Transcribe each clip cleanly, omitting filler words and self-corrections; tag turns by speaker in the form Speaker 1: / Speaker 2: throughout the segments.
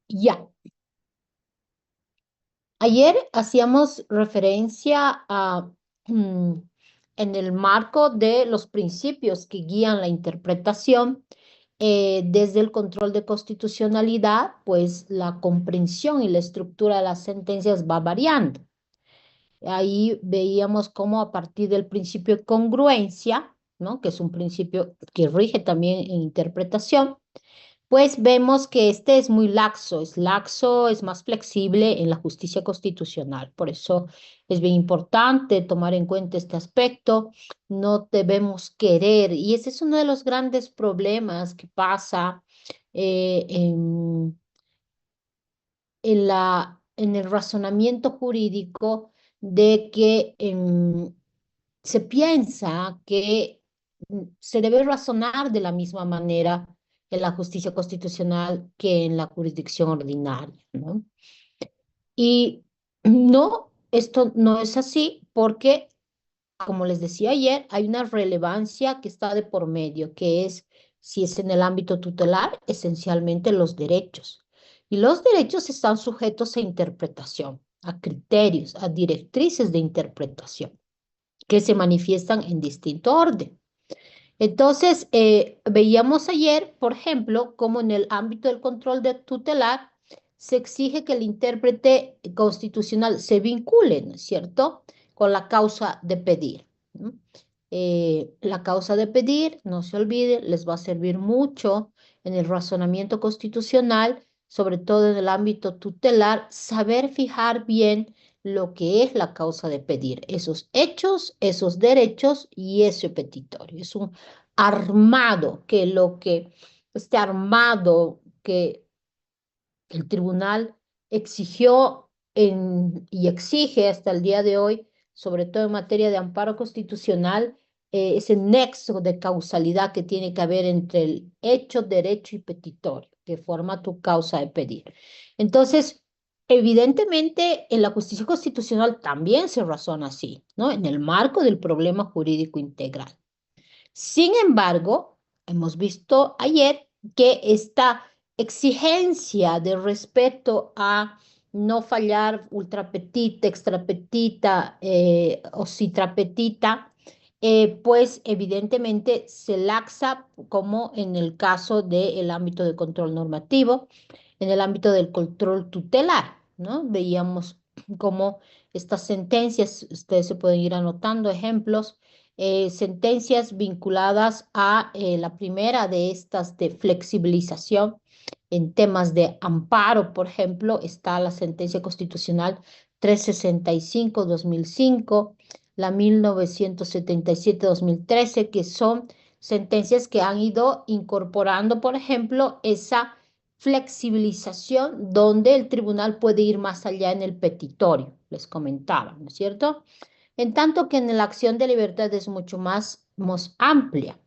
Speaker 1: Ya, ayer hacíamos referencia a, mm, en el marco de los principios que guían la interpretación, desde el control de constitucionalidad, pues la comprensión y la estructura de las sentencias va variando. Ahí veíamos cómo a partir del principio de congruencia, ¿no? Que es un principio que rige también en interpretación, pues vemos que este es muy laxo, es más flexible en la justicia constitucional. Por eso es bien importante tomar en cuenta este aspecto. No debemos querer, y ese es uno de los grandes problemas que pasa eh, en, en el razonamiento jurídico, de que se piensa que se debe razonar de la misma manera en la justicia constitucional que en la jurisdicción ordinaria, ¿no? Y no, esto no es así porque, como les decía ayer, hay una relevancia que está de por medio, que es, si es en el ámbito tutelar, esencialmente los derechos. Y los derechos están sujetos a interpretación, a criterios, a directrices de interpretación que se manifiestan en distinto orden. Entonces, veíamos ayer, por ejemplo, cómo en el ámbito del control de tutelar se exige que el intérprete constitucional se vincule, ¿no es cierto?, con la causa de pedir, ¿no? La causa de pedir, no se olvide, les va a servir mucho en el razonamiento constitucional, sobre todo en el ámbito tutelar, saber fijar bien lo que es la causa de pedir, esos hechos, esos derechos y ese petitorio. Es un armado, que lo que, este armado que el tribunal exigió y exige hasta el día de hoy, sobre todo en materia de amparo constitucional, ese nexo de causalidad que tiene que haber entre el hecho, derecho y petitorio, que forma tu causa de pedir. Entonces, evidentemente, en la justicia constitucional también se razona así, ¿no? En el marco del problema jurídico integral. Sin embargo, hemos visto ayer que esta exigencia de respeto a no fallar ultrapetita, extrapetita o citrapetita, pues evidentemente se laxa, como en el caso del ámbito de control normativo, en el ámbito del control tutelar, ¿no? Veíamos cómo estas sentencias, ustedes se pueden ir anotando ejemplos, sentencias vinculadas a la primera de estas de flexibilización en temas de amparo. Por ejemplo, está la sentencia constitucional 365/2005, la 1977/2013, que son sentencias que han ido incorporando, por ejemplo, esa flexibilización donde el tribunal puede ir más allá en el petitorio, les comentaba, ¿no es cierto? En tanto que en la acción de libertad es mucho más amplia.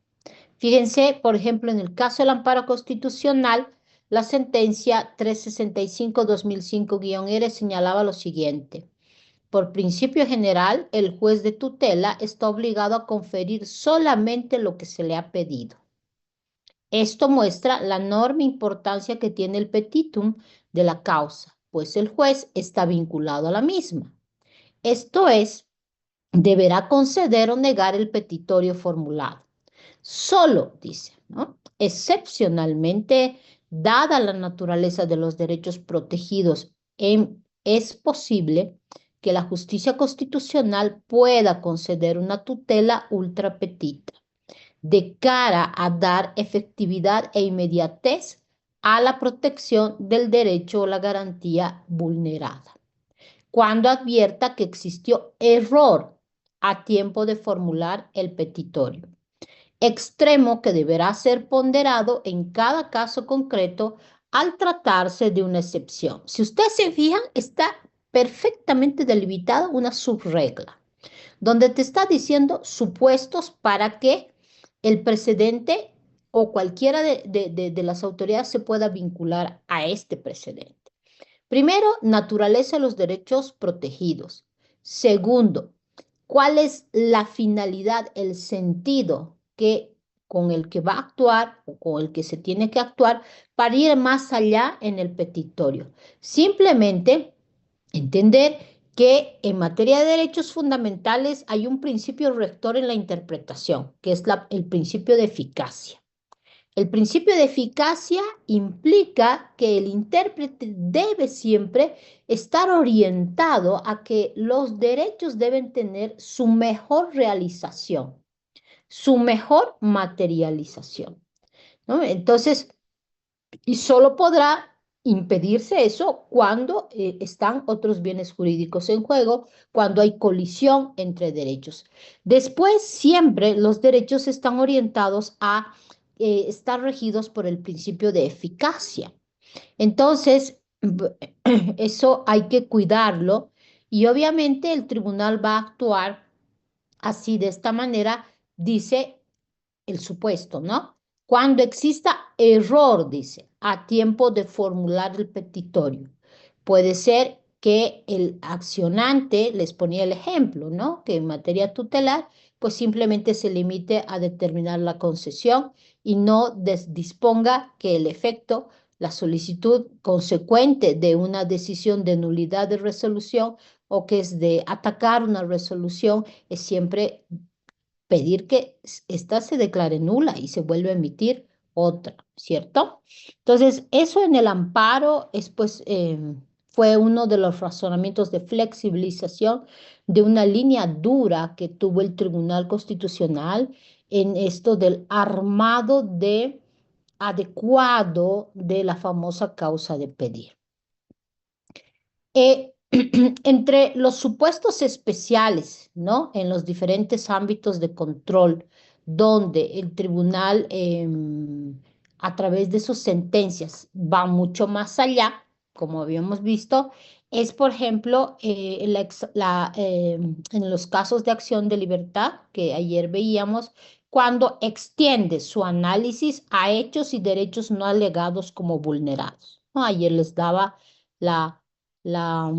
Speaker 1: Fíjense, por ejemplo, en el caso del amparo constitucional, la sentencia 365/2005-R señalaba lo siguiente: por principio general, el juez de tutela está obligado a conferir solamente lo que se le ha pedido. Esto muestra la enorme importancia que tiene el petitum de la causa, pues el juez está vinculado a la misma. Esto es, deberá conceder o negar el petitorio formulado. Solo, dice, ¿no? Excepcionalmente, dada la naturaleza de los derechos protegidos, es posible que la justicia constitucional pueda conceder una tutela ultrapetita de cara a dar efectividad e inmediatez a la protección del derecho o la garantía vulnerada, cuando advierta que existió error a tiempo de formular el petitorio, extremo que deberá ser ponderado en cada caso concreto al tratarse de una excepción. Si ustedes se fijan, está perfectamente delimitada una subregla, donde te está diciendo supuestos para que el precedente o cualquiera de las autoridades se pueda vincular a este precedente. Primero, naturaleza de los derechos protegidos. Segundo, ¿cuál es la finalidad, el sentido que con el que va a actuar o con el que se tiene que actuar para ir más allá en el petitorio. Simplemente entender que en materia de derechos fundamentales hay un principio rector en la interpretación, que es el principio de eficacia. El principio de eficacia implica que el intérprete debe siempre estar orientado a que los derechos deben tener su mejor realización, su mejor materialización, ¿no? Entonces, y solo podrá impedirse eso cuando están otros bienes jurídicos en juego, cuando hay colisión entre derechos. Después, siempre los derechos están orientados a estar regidos por el principio de eficacia. Entonces, eso hay que cuidarlo y obviamente el tribunal va a actuar así, de esta manera, dice el supuesto, ¿no? Cuando exista error, dice, a tiempo de formular el petitorio. Puede ser que el accionante, les ponía el ejemplo, ¿no? Que en materia tutelar, pues simplemente se limite a determinar la concesión y no disponga que el efecto, la solicitud consecuente de una decisión de nulidad de resolución o que es de atacar una resolución, es siempre pedir que ésta se declare nula y se vuelva a emitir otra, ¿cierto? Entonces, eso en el amparo es, pues, fue uno de los razonamientos de flexibilización de una línea dura que tuvo el Tribunal Constitucional en esto del armado de adecuado de la famosa causa de pedir. Eh, entre los supuestos especiales, ¿no? En los diferentes ámbitos de control, donde el tribunal, a través de sus sentencias, va mucho más allá, como habíamos visto, es, por ejemplo, en los casos de acción de libertad que ayer veíamos, cuando extiende su análisis a hechos y derechos no alegados como vulnerados, ¿no? Ayer les daba la la,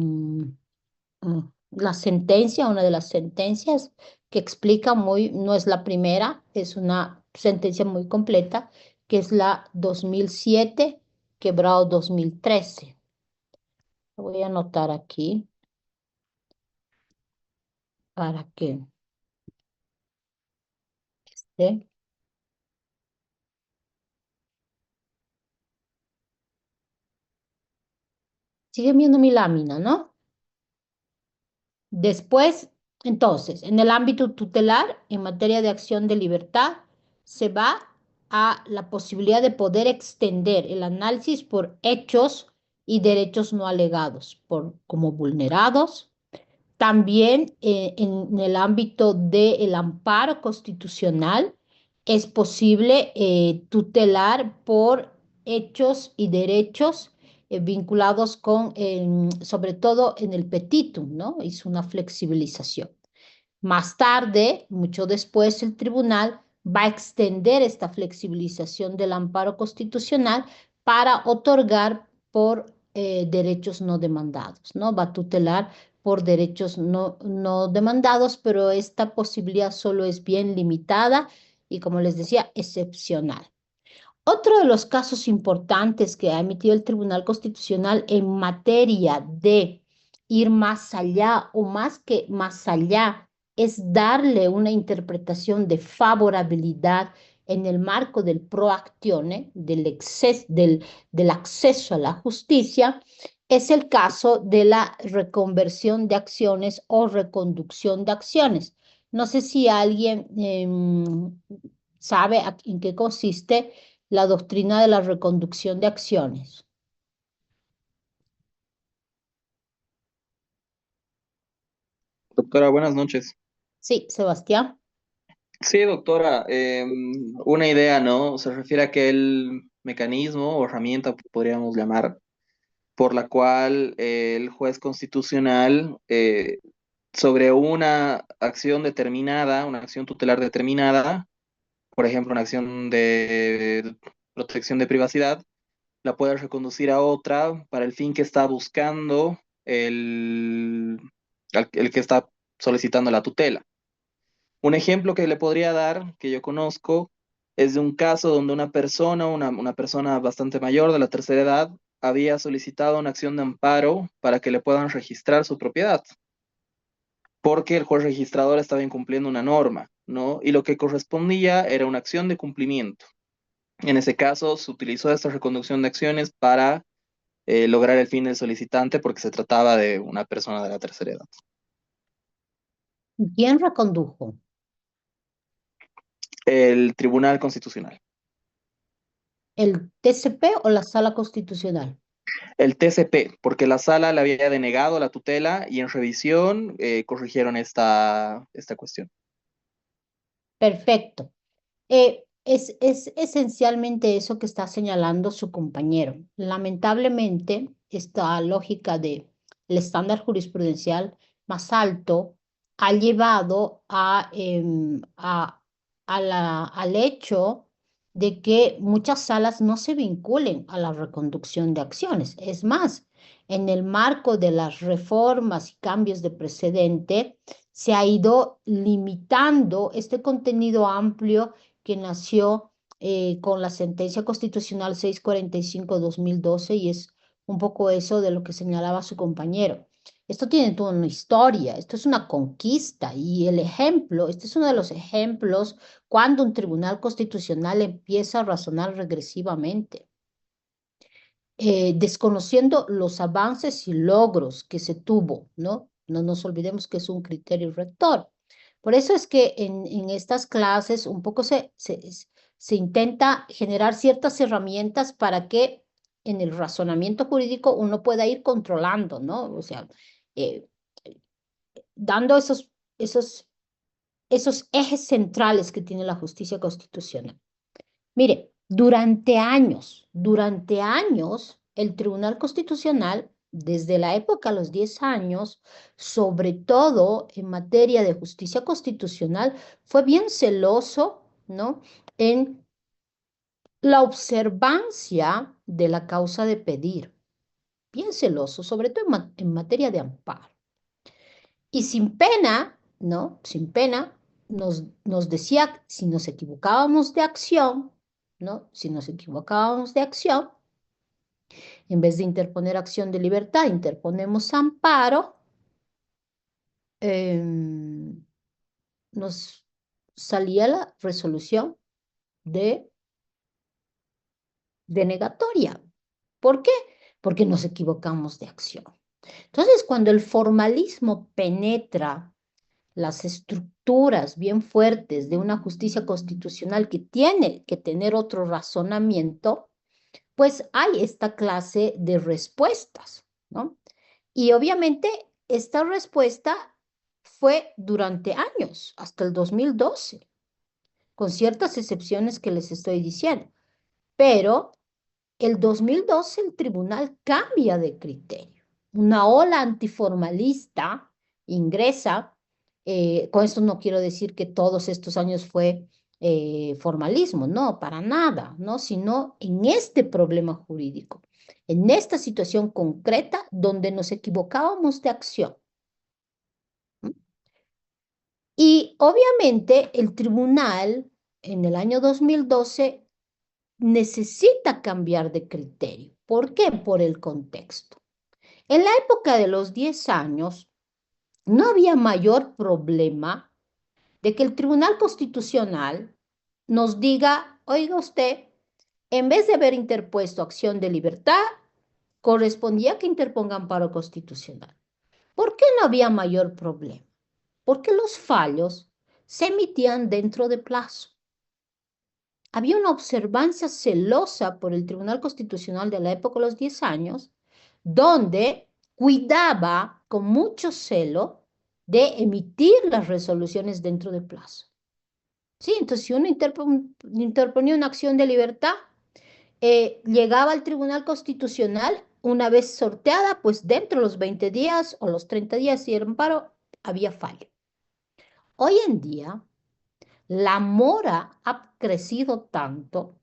Speaker 1: la sentencia, una de las sentencias que explica muy, no es la primera, es una sentencia muy completa, que es la 2007, quebrado 2013. Lo voy a anotar aquí para que esté. Sigue viendo mi lámina, ¿no? Después, entonces, en el ámbito tutelar, en materia de acción de libertad, se va a la posibilidad de poder extender el análisis por hechos y derechos no alegados, como vulnerados. También en el ámbito del amparo constitucional es posible tutelar por hechos y derechos vinculados con, sobre todo en el petitum, ¿no? Hizo una flexibilización. Más tarde, mucho después, el tribunal va a extender esta flexibilización del amparo constitucional para otorgar por derechos no demandados, ¿no? Va a tutelar por derechos no demandados, pero esta posibilidad solo es bien limitada y, como les decía, excepcional. Otro de los casos importantes que ha emitido el Tribunal Constitucional en materia de ir más allá o más que más allá es darle una interpretación de favorabilidad en el marco del proactione, del acceso a la justicia, es el caso de la reconversión de acciones o reconducción de acciones. No sé si alguien sabe en qué consiste la doctrina de la reconducción de acciones.
Speaker 2: Doctora, buenas noches.
Speaker 1: Sí, Sebastián.
Speaker 2: Sí, doctora, una idea, ¿no? Se refiere a aquel mecanismo o herramienta, podríamos llamar, por la cual el juez constitucional, sobre una acción determinada, una acción tutelar determinada, por ejemplo, una acción de protección de privacidad, la puede reconducir a otra para el fin que está buscando el que está solicitando la tutela. Un ejemplo que le podría dar, que yo conozco, Es de un caso donde una persona bastante mayor de la tercera edad, había solicitado una acción de amparo para que le puedan registrar su propiedad, porque el juez registrador estaba incumpliendo una norma, ¿no? Y lo que correspondía era una acción de cumplimiento. En ese caso, se utilizó esta reconducción de acciones para lograr el fin del solicitante porque se trataba de una persona de la tercera edad.
Speaker 1: ¿Quién recondujo?
Speaker 2: El Tribunal Constitucional.
Speaker 1: ¿El TCP o la Sala Constitucional?
Speaker 2: El TCP, porque la sala le había denegado la tutela y en revisión corrigieron esta cuestión.
Speaker 1: Perfecto. Es esencialmente eso que está señalando su compañero. Lamentablemente, esta lógica de el estándar jurisprudencial más alto ha llevado al hecho de que muchas salas no se vinculen a la reconducción de acciones. Es más, en el marco de las reformas y cambios de precedente, se ha ido limitando este contenido amplio que nació con la sentencia constitucional 645-2012 y es un poco eso de lo que señalaba su compañero. Esto tiene toda una historia, esto es una conquista y el ejemplo, este es uno de los ejemplos cuando un tribunal constitucional empieza a razonar regresivamente, desconociendo los avances y logros que se tuvo, ¿no? No nos olvidemos que es un criterio rector. Por eso es que en estas clases un poco se intenta generar ciertas herramientas para que en el razonamiento jurídico uno pueda ir controlando, ¿no? O sea, eh, dando esos ejes centrales que tiene la justicia constitucional. Mire, durante años, el Tribunal Constitucional, desde la época de los 10 años, sobre todo en materia de justicia constitucional, fue bien celoso, ¿no? En la observancia de la causa de pedir, bien celoso, sobre todo en materia de amparo. Y sin pena, ¿no? Sin pena, nos decía si nos equivocábamos de acción, ¿no? Si nos equivocábamos de acción, en vez de interponer acción de libertad, interponemos amparo, nos salía la resolución de denegatoria. ¿Por qué? Porque nos equivocamos de acción. Entonces, cuando el formalismo penetra las estructuras bien fuertes de una justicia constitucional que tiene que tener otro razonamiento, pues hay esta clase de respuestas, ¿no? Y obviamente esta respuesta fue durante años, hasta el 2012, con ciertas excepciones que les estoy diciendo. Pero el 2012 el tribunal cambia de criterio. Una ola antiformalista ingresa. Con esto no quiero decir que todos estos años fue formalismo, no, para nada, ¿no? Sino en este problema jurídico, en esta situación concreta donde nos equivocábamos de acción. ¿Mm? Y obviamente el tribunal en el año 2012 necesita cambiar de criterio. ¿Por qué? Por el contexto. En la época de los 10 años, no había mayor problema de que el Tribunal Constitucional nos diga, oiga usted, en vez de haber interpuesto acción de libertad, correspondía que interponga amparo constitucional. ¿Por qué no había mayor problema? Porque los fallos se emitían dentro de plazo. Había una observancia celosa por el Tribunal Constitucional de la época de los 10 años, donde cuidaba con mucho celo de emitir las resoluciones dentro del plazo. Sí, entonces si uno interponía una acción de libertad, llegaba al Tribunal Constitucional una vez sorteada, pues dentro de los 20 días o los 30 días, si era amparo, había fallo. Hoy en día, la mora ha crecido tanto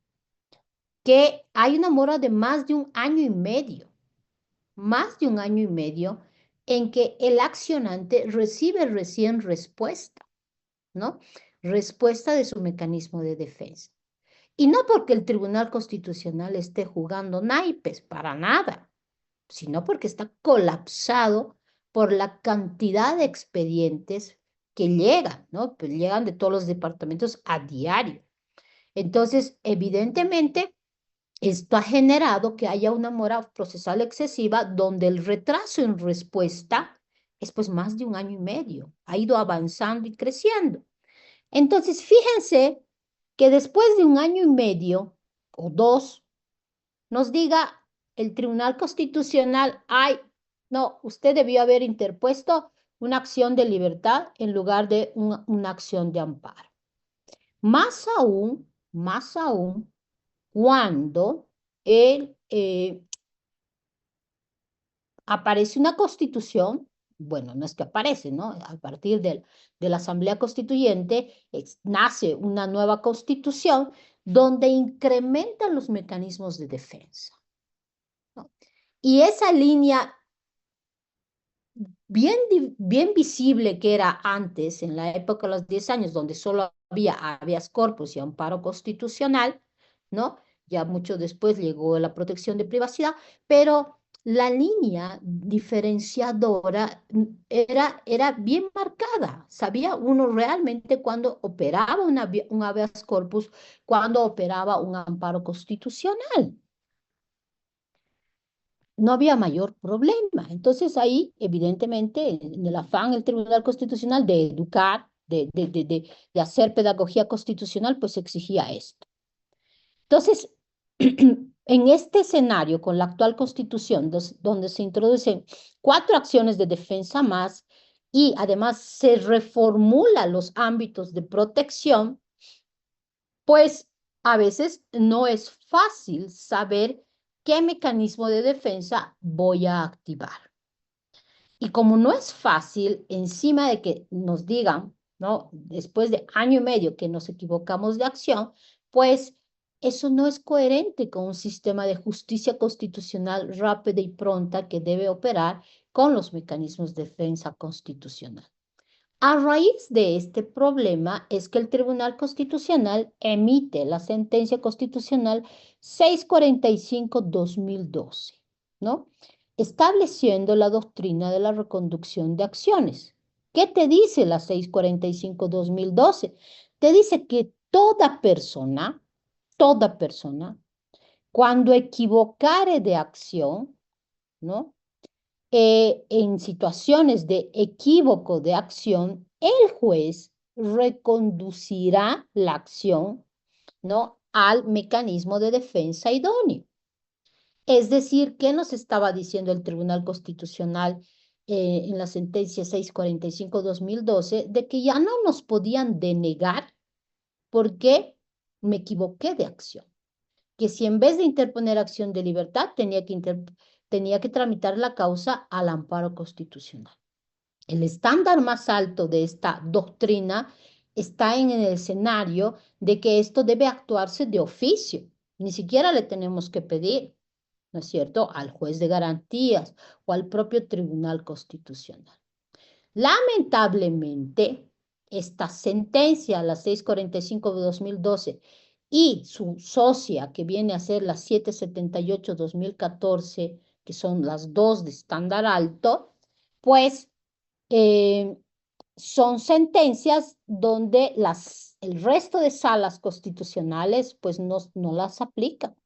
Speaker 1: que hay una mora de más de un año y medio, en que el accionante recibe recién respuesta, ¿no? Respuesta de su mecanismo de defensa. Y no porque el Tribunal Constitucional esté jugando naipes, para nada, sino porque está colapsado por la cantidad de expedientes que llegan, ¿no? Pues llegan de todos los departamentos a diario. Entonces, evidentemente, esto ha generado que haya una mora procesal excesiva donde el retraso en respuesta es pues más de un año y medio, ha ido avanzando y creciendo. Entonces, fíjense que después de un año y medio o dos, nos diga el Tribunal Constitucional, ay, no, usted debió haber interpuesto una acción de libertad en lugar de una acción de amparo. Más aún, cuando aparece una constitución, bueno, no es que aparece, ¿no? A partir de la Asamblea Constituyente nace una nueva constitución donde incrementan los mecanismos de defensa, ¿no? Y esa línea bien visible que era antes, en la época de los 10 años, donde solo había habeas corpus y amparo constitucional, ¿no? Ya mucho después llegó la protección de privacidad, pero la línea diferenciadora era bien marcada. Sabía uno realmente cuando operaba un habeas corpus, cuando operaba un amparo constitucional. No había mayor problema. Entonces ahí, evidentemente, en el afán del Tribunal Constitucional de educar, de hacer pedagogía constitucional, pues exigía esto. Entonces, en este escenario, con la actual Constitución, donde se introducen 4 acciones de defensa más y además se reformula los ámbitos de protección, pues a veces no es fácil saber qué mecanismo de defensa voy a activar. Y como no es fácil, encima de que nos digan, ¿no? Después de año y medio que nos equivocamos de acción, pues eso no es coherente con un sistema de justicia constitucional rápida y pronta que debe operar con los mecanismos de defensa constitucional. A raíz de este problema es que el Tribunal Constitucional emite la sentencia constitucional 645-2012, ¿no? Estableciendo la doctrina de la reconducción de acciones. ¿Qué te dice la 645-2012? Te dice que toda persona, cuando equivocare de acción, ¿no? En situaciones de equívoco de acción, el juez reconducirá la acción, ¿no? Al mecanismo de defensa idóneo. Es decir, ¿qué nos estaba diciendo el Tribunal Constitucional en la sentencia 645-2012? De que ya no nos podían denegar porque me equivoqué de acción. Que si en vez de interponer acción de libertad, tenía que tramitar la causa al amparo constitucional. El estándar más alto de esta doctrina está en el escenario de que esto debe actuarse de oficio. Ni siquiera le tenemos que pedir, ¿no es cierto?, al juez de garantías o al propio Tribunal Constitucional. Lamentablemente, esta sentencia, la 645 de 2012, y su socia, que viene a ser la 778-2014, que son las dos de estándar alto, pues eh, son sentencias donde el resto de salas constitucionales pues no las aplican.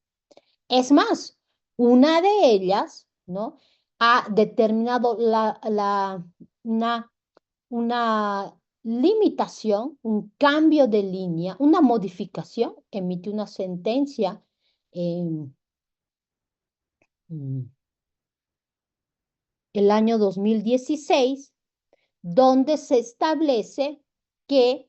Speaker 1: Es más, una de ellas, ¿no? Ha determinado una limitación, un cambio de línea, una modificación, emite una sentencia en el año 2016, donde se establece que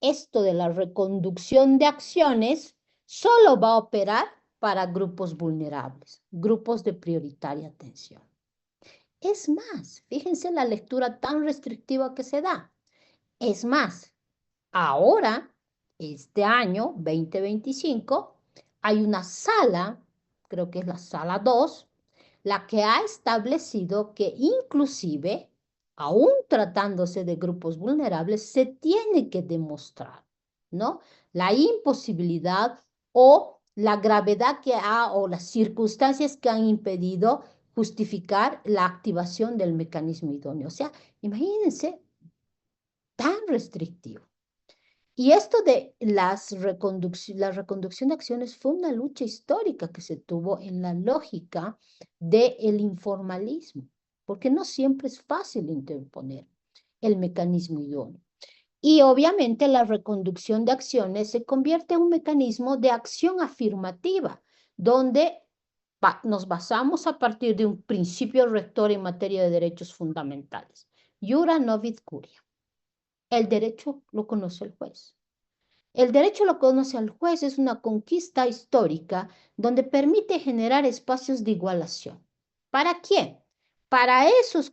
Speaker 1: esto de la reconducción de acciones solo va a operar para grupos vulnerables, grupos de prioritaria atención. Es más, fíjense la lectura tan restrictiva que se da. Es más, ahora, este año 2025, hay una sala, creo que es la sala 2, la que ha establecido que inclusive, aún tratándose de grupos vulnerables, se tiene que demostrar, ¿no? La imposibilidad o la gravedad que ha o las circunstancias que han impedido justificar la activación del mecanismo idóneo. O sea, imagínense, tan restrictivo. Y esto de la reconducción de acciones fue una lucha histórica que se tuvo en la lógica del informalismo, porque no siempre es fácil interponer el mecanismo idóneo. Y obviamente la reconducción de acciones se convierte en un mecanismo de acción afirmativa, donde nos basamos a partir de un principio rector en materia de derechos fundamentales. Iura novit curia. El derecho lo conoce el juez. El derecho lo conoce al juez es una conquista histórica donde permite generar espacios de igualación. ¿Para quién? Para esos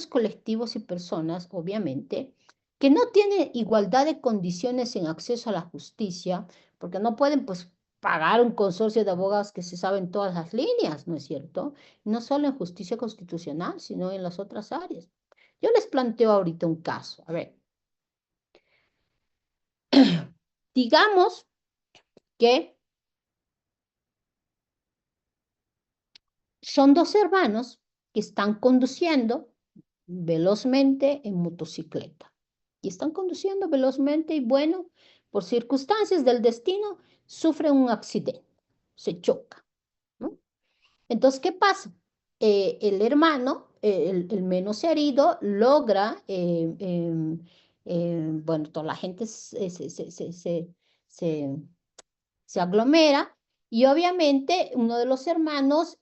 Speaker 1: colectivos y personas, obviamente, que no tienen igualdad de condiciones en acceso a la justicia, porque no pueden, pues, pagar un consorcio de abogados que se saben todas las líneas, ¿no es cierto? No solo en justicia constitucional, sino en las otras áreas. Yo les planteo ahorita un caso. A ver, digamos que son dos hermanos que están conduciendo velozmente en motocicleta. Y están conduciendo velozmente y bueno, por circunstancias del destino, sufren un accidente, se choca, ¿no? Entonces, ¿qué pasa? El hermano, el menos herido, logra, bueno, toda la gente se se aglomera y obviamente uno de los hermanos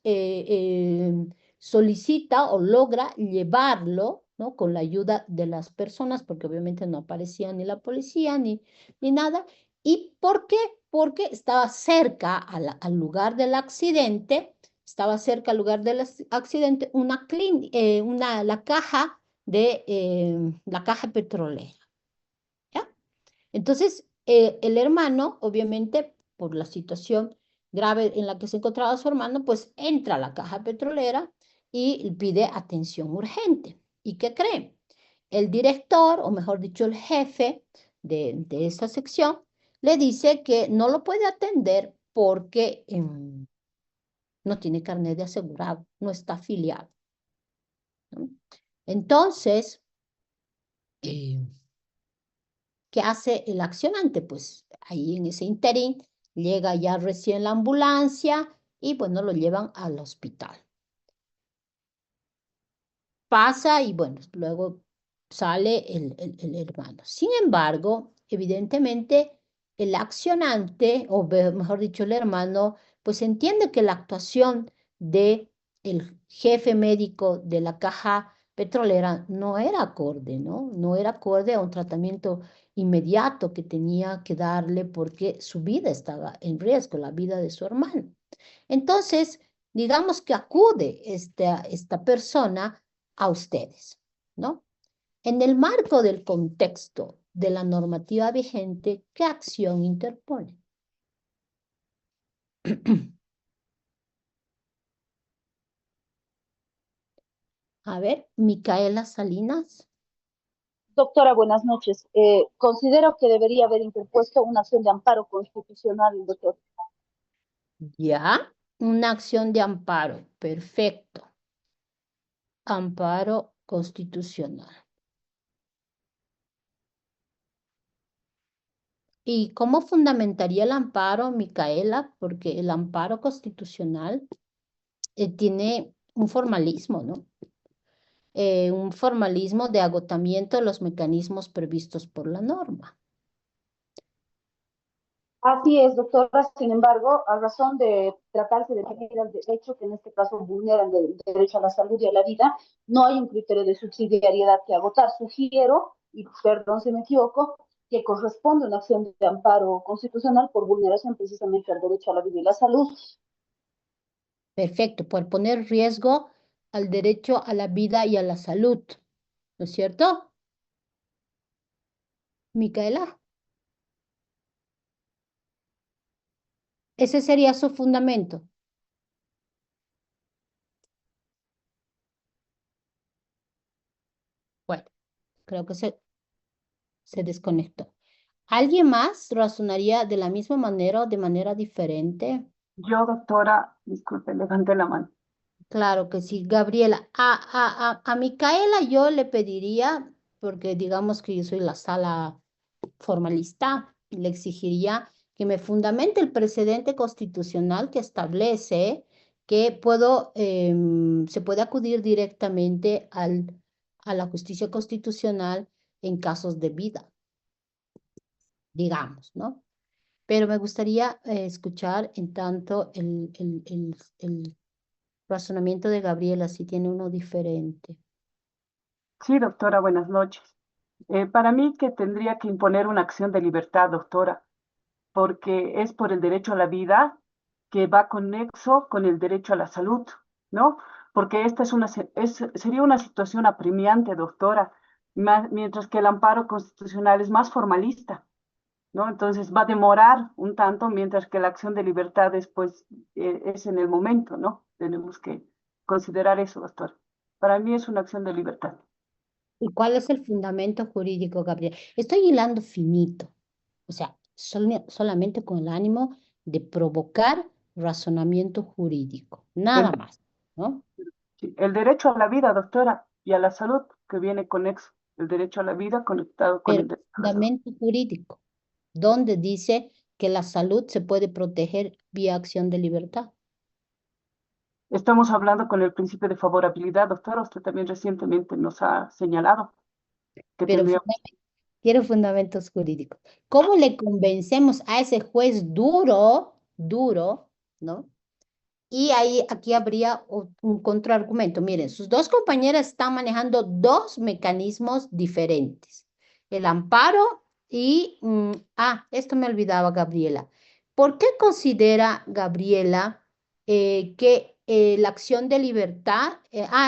Speaker 1: solicita o logra llevarlo, ¿no? Con la ayuda de las personas, porque obviamente no aparecía ni la policía ni nada. ¿Y por qué? Porque estaba cerca al lugar del accidente, estaba cerca al lugar del accidente la caja la caja petrolera. ¿Ya? Entonces, el hermano, obviamente, por la situación grave en la que se encontraba su hermano, pues entra a la caja petrolera y pide atención urgente. ¿Y qué creen? El director, o mejor dicho, el jefe de esa sección, le dice que no lo puede atender porque no tiene carnet de asegurado, no está afiliado, ¿no? Entonces, eh, ¿qué hace el accionante? Pues ahí en ese interín llega ya recién la ambulancia y bueno, lo llevan al hospital. Pasa y bueno, luego sale el hermano. Sin embargo, evidentemente el accionante, o mejor dicho, el hermano, pues entiende que la actuación de el jefe médico de la caja petrolera no era acorde, ¿no? No era acorde a un tratamiento inmediato que tenía que darle porque su vida estaba en riesgo, la vida de su hermano. Entonces, digamos que acude esta persona a ustedes, ¿no? En el marco del contexto de la normativa vigente, ¿qué acción interpone? A ver, Micaela Salinas.
Speaker 3: Doctora, buenas noches. Considero que debería haber interpuesto una acción de amparo constitucional, doctor.
Speaker 1: Ya, una acción de amparo. Perfecto. Amparo constitucional. ¿Y cómo fundamentaría el amparo, Micaela? Porque el amparo constitucional tiene un formalismo, ¿no? Un formalismo de agotamiento de los mecanismos previstos por la norma.
Speaker 3: Así es, doctora. Sin embargo, a razón de tratarse de medidas de derecho que en este caso vulneran el derecho a la salud y a la vida, no hay un criterio de subsidiariedad que agotar. Sugiero, y perdón si me equivoco, que corresponde una acción de amparo constitucional por vulneración precisamente al derecho a la vida y la salud.
Speaker 1: Perfecto, por poner riesgo al derecho a la vida y a la salud, ¿no es cierto? Micaela, ese sería su fundamento. Bueno, creo que se desconectó. ¿Alguien más razonaría de la misma manera o de manera diferente?
Speaker 4: Yo, doctora, disculpe, levanté la mano.
Speaker 1: Claro que sí, Gabriela. A Micaela yo le pediría, porque digamos que yo soy la sala formalista, le exigiría que me fundamente el precedente constitucional que establece que se puede acudir directamente a la justicia constitucional en casos de vida, digamos, ¿no? Pero me gustaría escuchar en tanto el razonamiento de Gabriela, si tiene uno diferente.
Speaker 4: Sí, doctora, buenas noches. Para mí que tendría que imponer una acción de libertad, doctora, porque es por el derecho a la vida que va conexo con el derecho a la salud, ¿no? Porque esta sería una situación apremiante, doctora, mientras que el amparo constitucional es más formalista, ¿no? Entonces va a demorar un tanto, mientras que la acción de libertad es en el momento, ¿no? Tenemos que considerar eso, doctora. Para mí es una acción de libertad.
Speaker 1: ¿Y cuál es el fundamento jurídico, Gabriela? Estoy hilando finito, o sea, solamente con el ánimo de provocar razonamiento jurídico, nada
Speaker 4: El,
Speaker 1: más, ¿no?
Speaker 4: sí, el derecho a la vida, doctora, y a la salud, que viene conexo. El derecho a la vida conectado con
Speaker 1: Pero
Speaker 4: el derecho a la salud.
Speaker 1: fundamento jurídico, donde dice que la salud se puede proteger vía acción de libertad.
Speaker 4: Estamos hablando con el principio de favorabilidad, doctora. Usted también recientemente nos ha señalado que
Speaker 1: Pero
Speaker 4: tendríamos.
Speaker 1: quiero fundamentos jurídicos. ¿Cómo le convencemos a ese juez duro, duro, ¿no? Y ahí, aquí habría un contraargumento. Miren, sus dos compañeras están manejando dos mecanismos diferentes. El amparo y, esto me olvidaba, Gabriela. ¿Por qué considera Gabriela que la acción de libertad,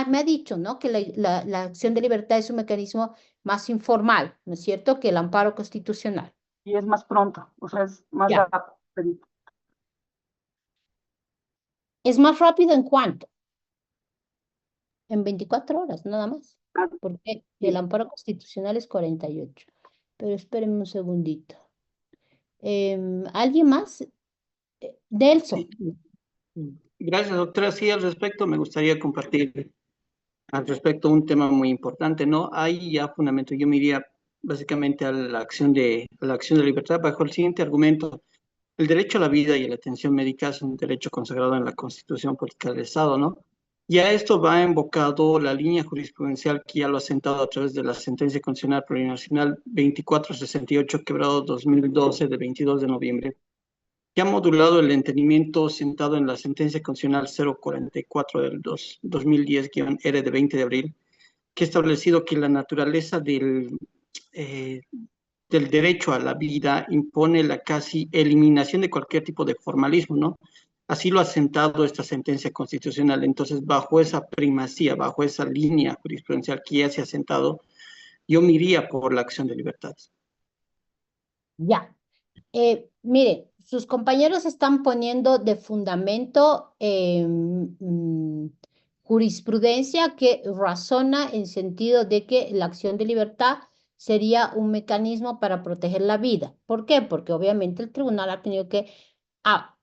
Speaker 1: me ha dicho, ¿no? Que la acción de libertad es un mecanismo más informal, ¿no es cierto? Que el amparo constitucional.
Speaker 4: Y es más pronto, o sea, es más
Speaker 1: Ya.
Speaker 4: rápido.
Speaker 1: ¿Es más rápido en cuánto? En 24 horas, nada más. Porque el
Speaker 4: Sí,
Speaker 1: amparo constitucional es 48. Pero espérenme un segundito. ¿Alguien más? Nelson.
Speaker 5: Sí. Gracias, doctora. Sí, al respecto me gustaría compartir al respecto un tema muy importante, ¿no? Hay ya fundamento. Yo me iría básicamente a la acción de libertad bajo el siguiente argumento. El derecho a la vida y a la atención médica es un derecho consagrado en la Constitución Política del Estado, ¿no? Ya esto va invocado la línea jurisprudencial que ya lo ha sentado a través de la sentencia constitucional plurinacional 2468, quebrado 2012, de 22 de noviembre, que ha modulado el entendimiento sentado en la sentencia constitucional 044 del 2010-R de 20 de abril, que ha establecido que la naturaleza eh, del derecho a la vida impone la casi eliminación de cualquier tipo de formalismo, ¿no? Así lo ha sentado esta sentencia constitucional. Entonces, bajo esa primacía, bajo esa línea jurisprudencial que ya se ha sentado, yo me iría por la acción de libertad.
Speaker 1: Ya. Mire, sus compañeros están poniendo de fundamento jurisprudencia que razona en sentido de que la acción de libertad sería un mecanismo para proteger la vida. ¿Por qué? Porque obviamente el tribunal ha tenido que a-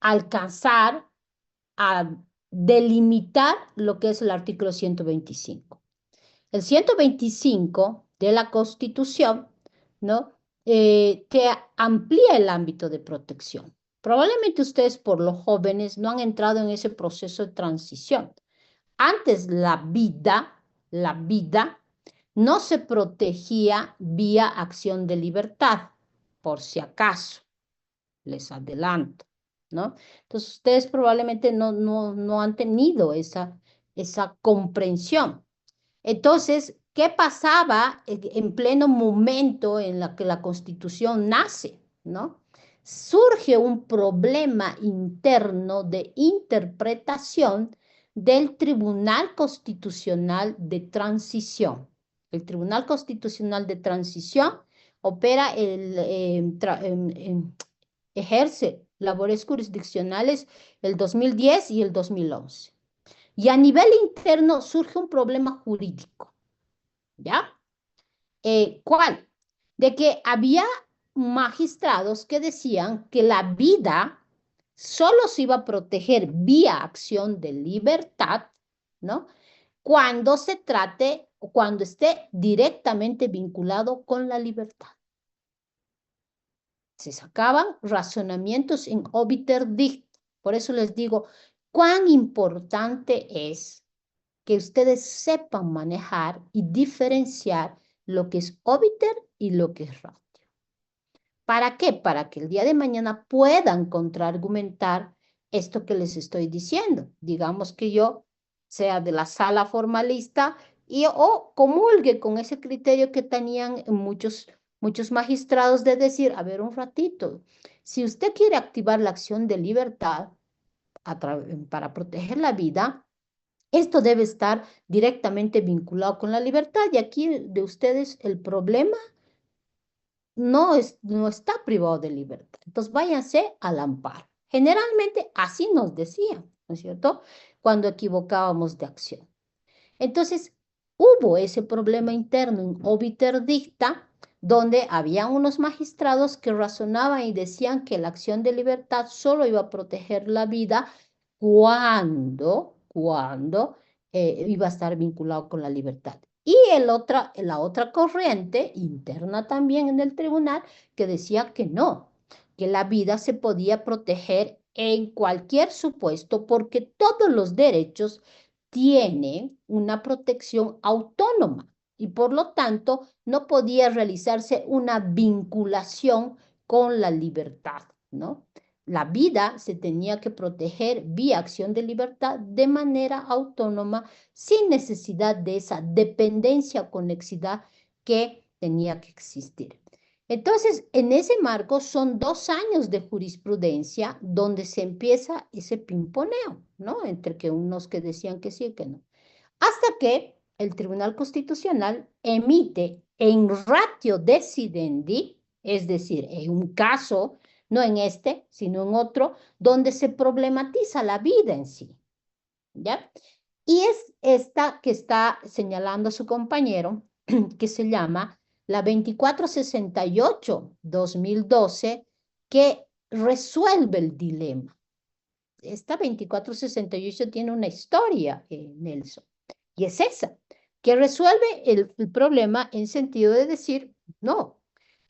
Speaker 1: alcanzar a delimitar lo que es el artículo 125. El 125 de la Constitución, ¿no? Que amplía el ámbito de protección. Probablemente ustedes, por los jóvenes, no han entrado en ese proceso de transición. Antes la vida no se protegía vía acción de libertad, por si acaso, les adelanto, ¿no? Entonces, ustedes probablemente no han tenido esa comprensión. Entonces, ¿qué pasaba en pleno momento en la que la Constitución nace, ¿no? Surge un problema interno de interpretación del Tribunal Constitucional de Transición. El Tribunal Constitucional de Transición opera ejerce labores jurisdiccionales el 2010 y el 2011. Y a nivel interno surge un problema jurídico, ¿ya? ¿Cuál? De que había magistrados que decían que la vida solo se iba a proteger vía acción de libertad, ¿no? Cuando se trate o cuando esté directamente vinculado con la libertad. Se sacaban razonamientos in obiter dicta. Por eso les digo, cuán importante es que ustedes sepan manejar y diferenciar lo que es obiter y lo que es ratio. ¿Para qué? Para que el día de mañana puedan contraargumentar esto que les estoy diciendo. Digamos que yo sea de la sala formalista o comulgue con ese criterio que tenían muchos magistrados de decir, a ver un ratito, si usted quiere activar la acción de libertad para proteger la vida, esto debe estar directamente vinculado con la libertad. Y aquí de ustedes el problema no está privado de libertad. Entonces váyanse al amparo. Generalmente así nos decían, ¿no es cierto? Cuando equivocábamos de acción. Entonces hubo ese problema interno en obiter dicta, donde había unos magistrados que razonaban y decían que la acción de libertad solo iba a proteger la vida cuando iba a estar vinculado con la libertad. Y la otra corriente interna también en el tribunal que decía que no, que la vida se podía proteger en cualquier supuesto porque todos los derechos tienen una protección autónoma y por lo tanto no podía realizarse una vinculación con la libertad, ¿no? La vida se tenía que proteger vía acción de libertad de manera autónoma, sin necesidad de esa dependencia o conexidad que tenía que existir. Entonces, en ese marco son 2 años de jurisprudencia donde se empieza ese pimponeo, ¿no? Entre que unos que decían que sí y que no. Hasta que el Tribunal Constitucional emite en ratio decidendi, es decir, en un caso, no en este, sino en otro, donde se problematiza la vida en sí, ¿ya? Y es esta que está señalando su compañero, que se llama la 2468-2012, que resuelve el dilema. Esta 2468 tiene una historia, Nelson, y es esa, que resuelve el problema en sentido de decir, no,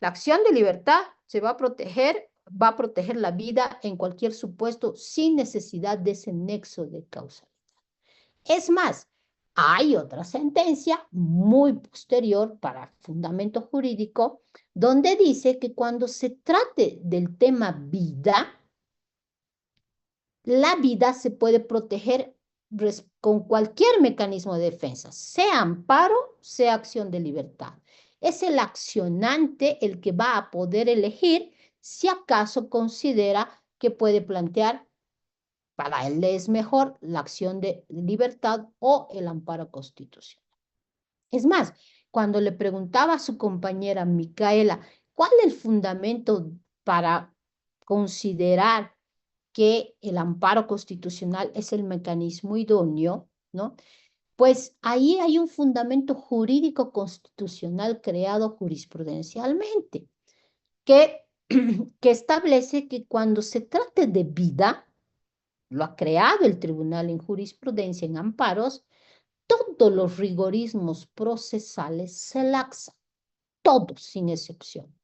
Speaker 1: la acción de libertad va a proteger la vida en cualquier supuesto sin necesidad de ese nexo de causalidad. Es más, hay otra sentencia muy posterior para fundamento jurídico donde dice que cuando se trate del tema vida, la vida se puede proteger con cualquier mecanismo de defensa, sea amparo, sea acción de libertad. Es el accionante el que va a poder elegir si acaso considera que puede plantear para él es mejor la acción de libertad o el amparo constitucional. Es más, cuando le preguntaba a su compañera Micaela, ¿cuál es el fundamento para considerar que el amparo constitucional es el mecanismo idóneo, ¿no? Pues ahí hay un fundamento jurídico constitucional creado jurisprudencialmente que, que establece que cuando se trate de vida, lo ha creado el tribunal en jurisprudencia, en amparos, todos los rigorismos procesales se laxan, todos sin excepción.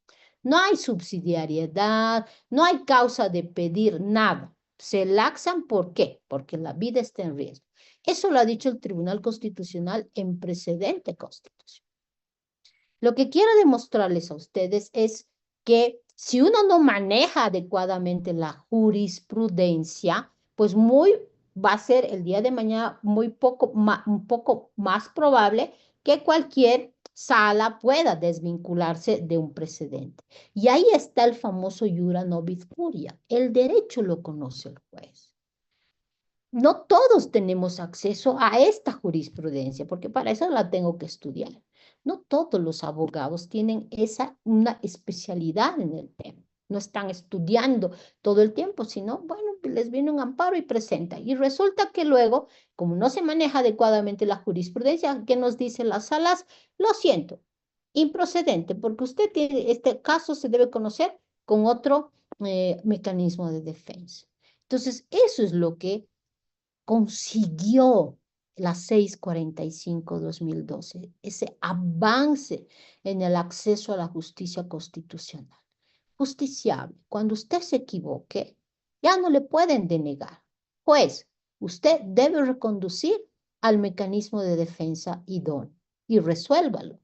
Speaker 1: No hay subsidiariedad, no hay causa de pedir nada. Se laxan, ¿por qué? Porque la vida está en riesgo. Eso lo ha dicho el Tribunal Constitucional en precedente constitucional. Lo que quiero demostrarles a ustedes es que si uno no maneja adecuadamente la jurisprudencia, pues va a ser el día de mañana un poco más probable que cualquier sala pueda desvincularse de un precedente. Y ahí está el famoso iura nobis curia. El derecho lo conoce el juez. No todos tenemos acceso a esta jurisprudencia, porque para eso la tengo que estudiar. No todos los abogados tienen una especialidad en el tema. No están estudiando todo el tiempo, sino, bueno, les viene un amparo y presenta. Y resulta que luego, como no se maneja adecuadamente la jurisprudencia, ¿qué nos dicen las salas? Lo siento, improcedente, porque usted tiene, este caso se debe conocer con otro mecanismo de defensa. Entonces, eso es lo que consiguió la 645-2012, ese avance en el acceso a la justicia constitucional. Justiciable, cuando usted se equivoque, ya no le pueden denegar. Pues, usted debe reconducir al mecanismo de defensa idóneo y resuélvalo.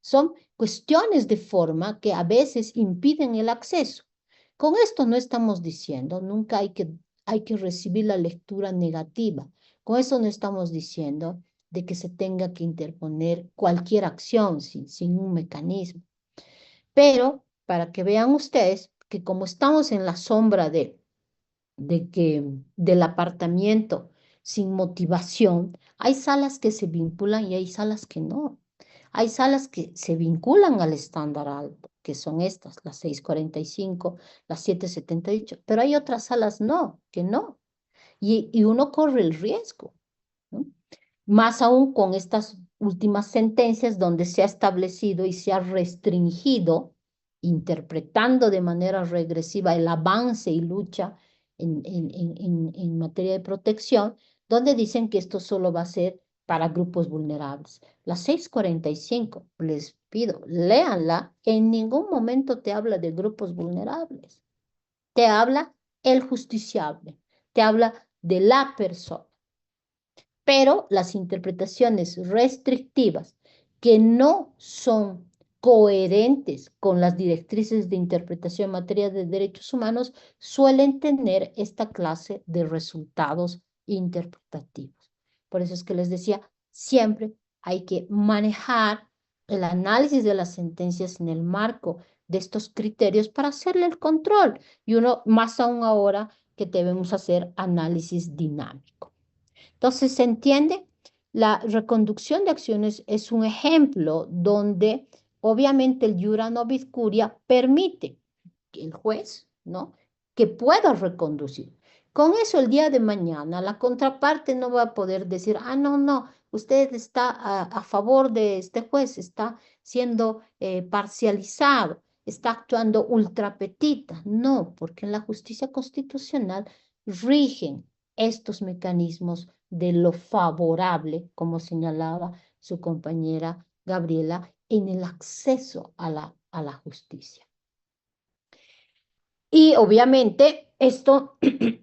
Speaker 1: Son cuestiones de forma que a veces impiden el acceso. Con esto no estamos diciendo, nunca hay que recibir la lectura negativa. Con eso no estamos diciendo de que se tenga que interponer cualquier acción sin un mecanismo. Pero para que vean ustedes que como estamos en la sombra del apartamiento sin motivación, hay salas que se vinculan y hay salas que no. Hay salas que se vinculan al estándar alto, que son estas, las 645, las 778, pero hay otras salas no, que no. Y uno corre el riesgo, ¿no? Más aún con estas últimas sentencias donde se ha establecido y se ha restringido, interpretando de manera regresiva el avance y lucha en materia de protección, donde dicen que esto solo va a ser para grupos vulnerables. La 645, les pido, léanla, en ningún momento te habla de grupos vulnerables. Te habla el justiciable, te habla de la persona. Pero las interpretaciones restrictivas que no son coherentes con las directrices de interpretación en materia de derechos humanos suelen tener esta clase de resultados interpretativos. Por eso es que les decía, siempre hay que manejar el análisis de las sentencias en el marco de estos criterios para hacerle el control. Y uno, más aún ahora que debemos hacer análisis dinámico. Entonces, ¿se entiende? La reconducción de acciones es un ejemplo donde obviamente el iura nobis curia permite que el juez, ¿no? Que pueda reconducir. Con eso el día de mañana la contraparte no va a poder decir, ah, no, no, usted está a favor de este juez, está siendo parcializado, está actuando ultra petita. No, porque en la justicia constitucional rigen estos mecanismos de lo favorable, como señalaba su compañera Gabriela, en el acceso a la justicia. Y obviamente esto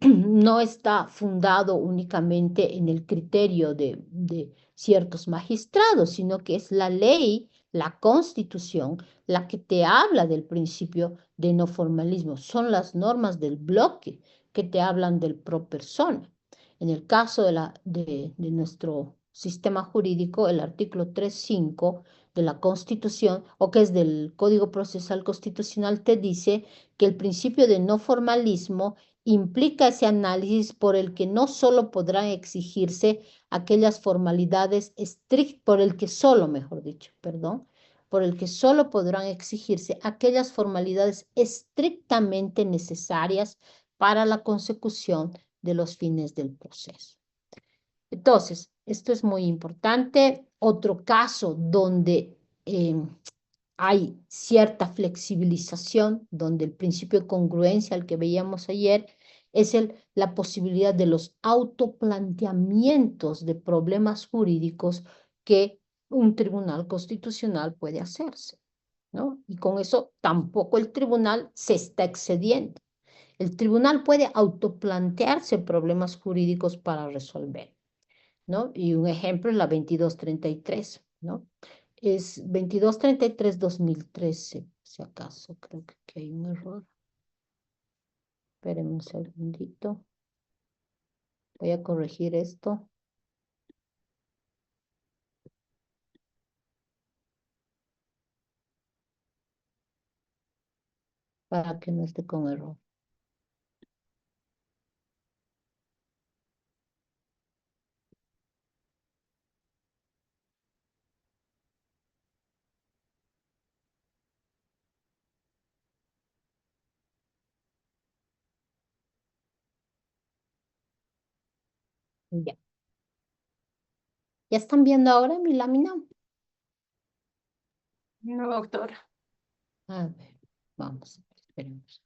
Speaker 1: no está fundado únicamente en el criterio de ciertos magistrados, sino que es la ley, la Constitución, la que te habla del principio de no formalismo. Son las normas del bloque que te hablan del pro persona. En el caso de nuestro sistema jurídico, el artículo 3.5 de la Constitución, o que es del Código Procesal Constitucional, te dice que el principio de no formalismo implica ese análisis por el que no solo podrán exigirse aquellas formalidades estrictas, por el que solo, mejor dicho, perdón, por el que solo podrán exigirse aquellas formalidades estrictamente necesarias para la consecución de los fines del proceso. Entonces, esto es muy importante. Otro caso donde hay cierta flexibilización, donde el principio de congruencia, al que veíamos ayer, es la posibilidad de los autoplanteamientos de problemas jurídicos que un tribunal constitucional puede hacerse, ¿no? Y con eso tampoco el tribunal se está excediendo. El tribunal puede autoplantearse problemas jurídicos para resolver, ¿no? Y un ejemplo es la 2233, ¿no? Es 2233-2013, si acaso, creo que hay un error. Espérenme un segundito. Voy a corregir esto para que no esté con error. Ya. ¿Ya están viendo ahora mi lámina?
Speaker 4: No, doctora.
Speaker 1: A ver, vamos, esperemos.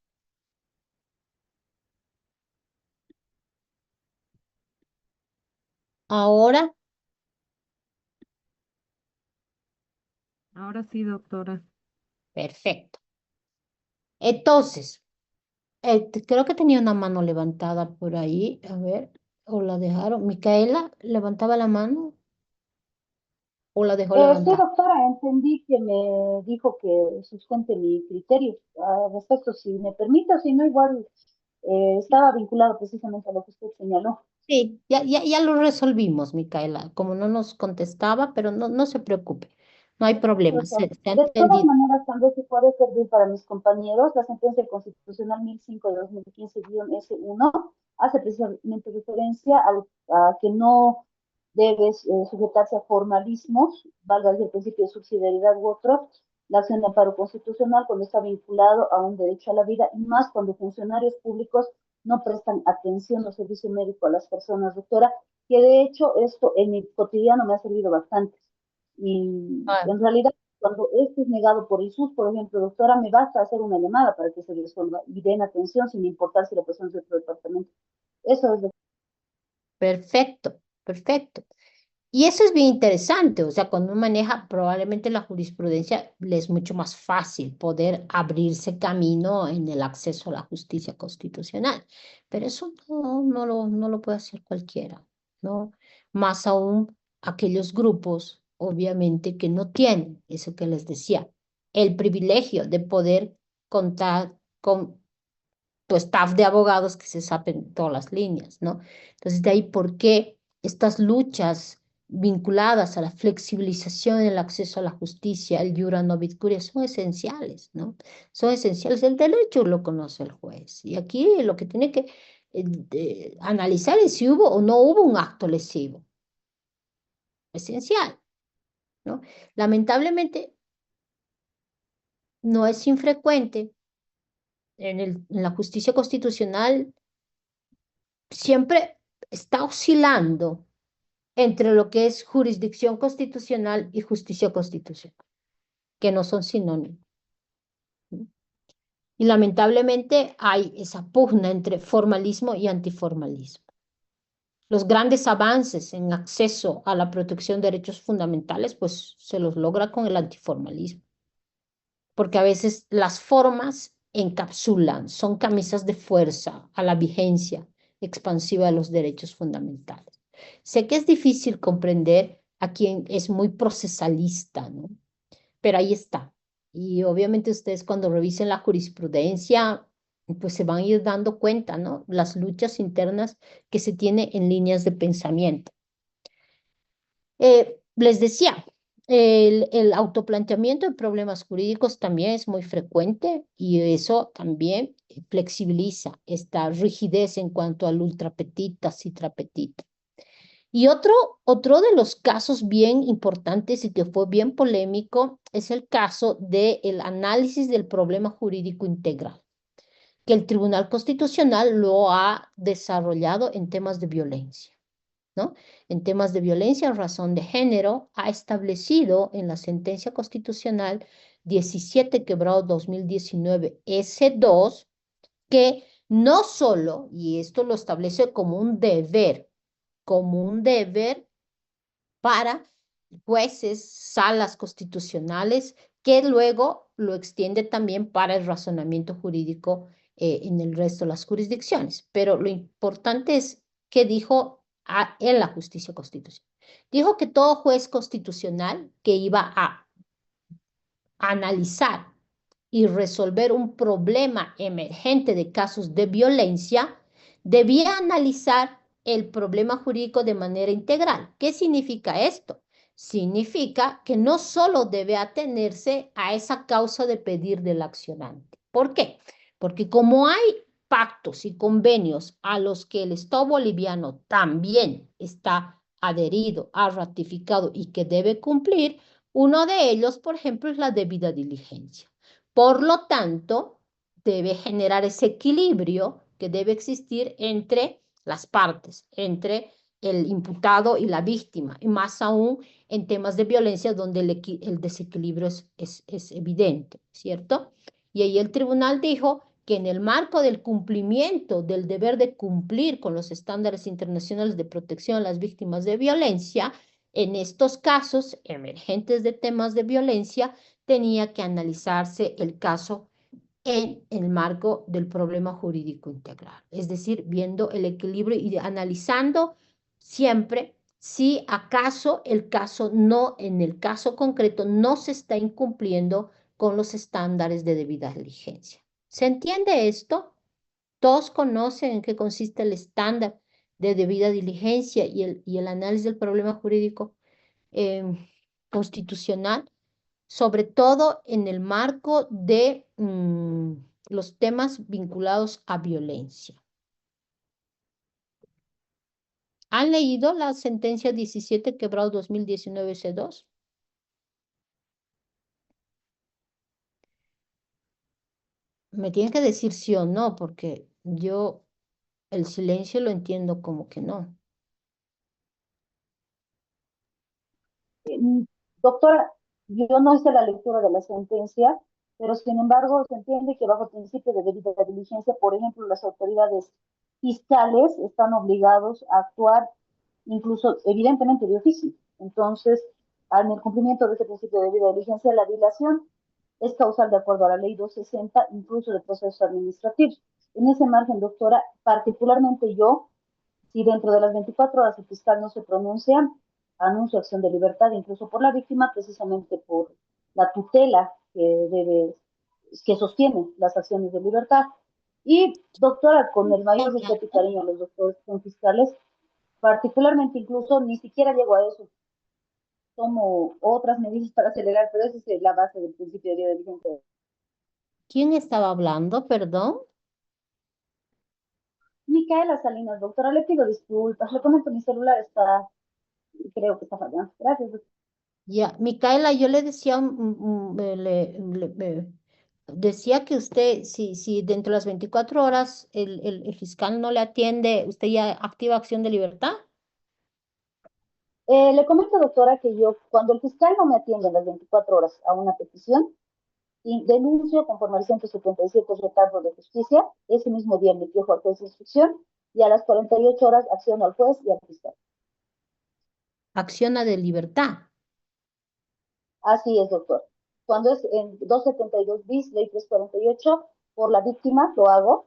Speaker 1: Ahora,
Speaker 6: Ahora sí, doctora.
Speaker 1: perfecto. Entonces, creo que tenía una mano levantada por ahí. A ver, o la dejaron. Micaela, ¿levantaba la mano o la dejó
Speaker 3: Sí,
Speaker 1: levantar?
Speaker 3: doctora, entendí que me dijo que sustente mi criterio al respecto, si me permite, o si no, igual estaba vinculado precisamente a lo que usted señaló.
Speaker 1: Sí, ya lo resolvimos, Micaela. Como no nos contestaba, pero no se preocupe. No hay problema.
Speaker 3: Doctor,
Speaker 1: Se ha
Speaker 3: de todas
Speaker 1: entendido.
Speaker 3: maneras, también se puede servir para mis compañeros. La sentencia constitucional 1005 de 2015-S1 hace precisamente referencia a que no debe sujetarse a formalismos, valga desde el principio de subsidiariedad u otros, la acción de amparo constitucional cuando está vinculado a un derecho a la vida y más cuando funcionarios públicos no prestan atención o servicio médico a las personas, doctora, que de hecho esto en mi cotidiano me ha servido bastante. Y
Speaker 1: Ah,
Speaker 3: en realidad, cuando esto es negado por el SUS, por ejemplo, doctora, me basta hacer una llamada para que se resuelva y den atención sin importar si la persona es de otro departamento. Eso es lo
Speaker 1: perfecto, perfecto. Y eso es bien interesante, o sea, cuando uno maneja probablemente la jurisprudencia, le es mucho más fácil poder abrirse camino en el acceso a la justicia constitucional. Pero eso no lo puede hacer cualquiera, ¿no? Más aún aquellos grupos, obviamente, que no tienen eso que les decía, el privilegio de poder contar con tu staff de abogados que se saben todas las líneas, ¿no? Entonces, de ahí, ¿por qué estas luchas vinculadas a la flexibilización en el acceso a la justicia, el iura novit curia, son esenciales, ¿no? Son esenciales. El derecho lo conoce el juez. Y aquí lo que tiene que analizar es si hubo o no hubo un acto lesivo. Esencial, ¿no? Lamentablemente, no es infrecuente en la justicia constitucional siempre está oscilando entre lo que es jurisdicción constitucional y justicia constitucional, que no son sinónimos. Y lamentablemente hay esa pugna entre formalismo y antiformalismo. Los grandes avances en acceso a la protección de derechos fundamentales, pues se los logra con el antiformalismo, porque a veces las formas encapsulan, son camisas de fuerza a la vigencia expansiva de los derechos fundamentales. Sé que es difícil comprender a quien es muy procesalista, ¿no? Pero ahí está. Y obviamente ustedes cuando revisen la jurisprudencia, pues se van a ir dando cuenta, ¿no? Las luchas internas que se tiene en líneas de pensamiento. Les decía, el autoplanteamiento de problemas jurídicos también es muy frecuente y eso también flexibiliza esta rigidez en cuanto al ultrapetita, citrapetita. Y otro de los casos bien importantes y que fue bien polémico es el caso del análisis del problema jurídico integral, que el Tribunal Constitucional lo ha desarrollado en temas de violencia, ¿no? En temas de violencia en razón de género, ha establecido en la sentencia constitucional 17/2019 S2 que no solo, y esto lo establece como un deber para jueces, salas constitucionales, que luego lo extiende también para el razonamiento jurídico en el resto de las jurisdicciones. Pero lo importante es que dijo en la justicia constitucional. Dijo que todo juez constitucional que iba a analizar y resolver un problema emergente de casos de violencia, debía analizar el problema jurídico de manera integral. ¿Qué significa esto? Significa que no solo debe atenerse a esa causa de pedir del accionante. ¿Por qué? Porque como hay pactos y convenios a los que el Estado boliviano también está adherido, ha ratificado y que debe cumplir, uno de ellos, por ejemplo, es la debida diligencia. Por lo tanto, debe generar ese equilibrio que debe existir entre las partes, entre el imputado y la víctima, y más aún en temas de violencia donde el desequilibrio es evidente, ¿cierto? Y ahí el tribunal dijo que en el marco del cumplimiento del deber de cumplir con los estándares internacionales de protección a las víctimas de violencia, en estos casos emergentes de temas de violencia, tenía que analizarse el caso en el marco del problema jurídico integral, es decir, viendo el equilibrio y analizando siempre si acaso el caso no, en el caso concreto, no se está incumpliendo con los estándares de debida diligencia. ¿Se entiende esto? Todos conocen en qué consiste el estándar de debida diligencia y el análisis del problema jurídico constitucional, sobre todo en el marco de los temas vinculados a violencia. ¿Han leído la sentencia 17 quebrado 2019 C2? Me tienen que decir sí o no, porque yo el silencio lo entiendo como que no.
Speaker 3: Doctora, yo no hice la lectura de la sentencia, pero sin embargo se entiende que bajo el principio de debida diligencia, por ejemplo, las autoridades fiscales están obligados a actuar incluso evidentemente de oficio. Entonces, en el cumplimiento de ese principio de debida diligencia, la dilación es causal de acuerdo a la ley 260, incluso de procesos administrativos. En ese margen, doctora, particularmente yo, si dentro de las 24 horas el fiscal no se pronuncia, anuncio acción de libertad, incluso por la víctima, precisamente por la tutela que sostiene las acciones de libertad. Y, doctora, con el mayor respeto y cariño a los doctores que son fiscales, particularmente incluso ni siquiera llego a eso. Tomo otras medidas para acelerar, pero esa es la base del principio de diligencia.
Speaker 1: ¿Quién estaba hablando? Perdón.
Speaker 3: Micaela Salinas, doctora, le pido disculpas. Le comento, mi celular está, creo que está fallando. Gracias, doctora.
Speaker 1: Ya, Micaela, yo le decía, decía que usted, si dentro de las 24 horas el fiscal no le atiende, ¿usted ya activa acción de libertad?
Speaker 3: Le comento, doctora, que yo, cuando el fiscal no me atiende en las 24 horas a una petición, y denuncio conforme al 177 retardo de justicia, ese mismo día me quejo al juez de instrucción y a las 48 horas acciono al juez y al fiscal.
Speaker 1: Acciona de libertad.
Speaker 3: Así es, doctor. Cuando es en 272 bis, ley 348, por la víctima, lo hago.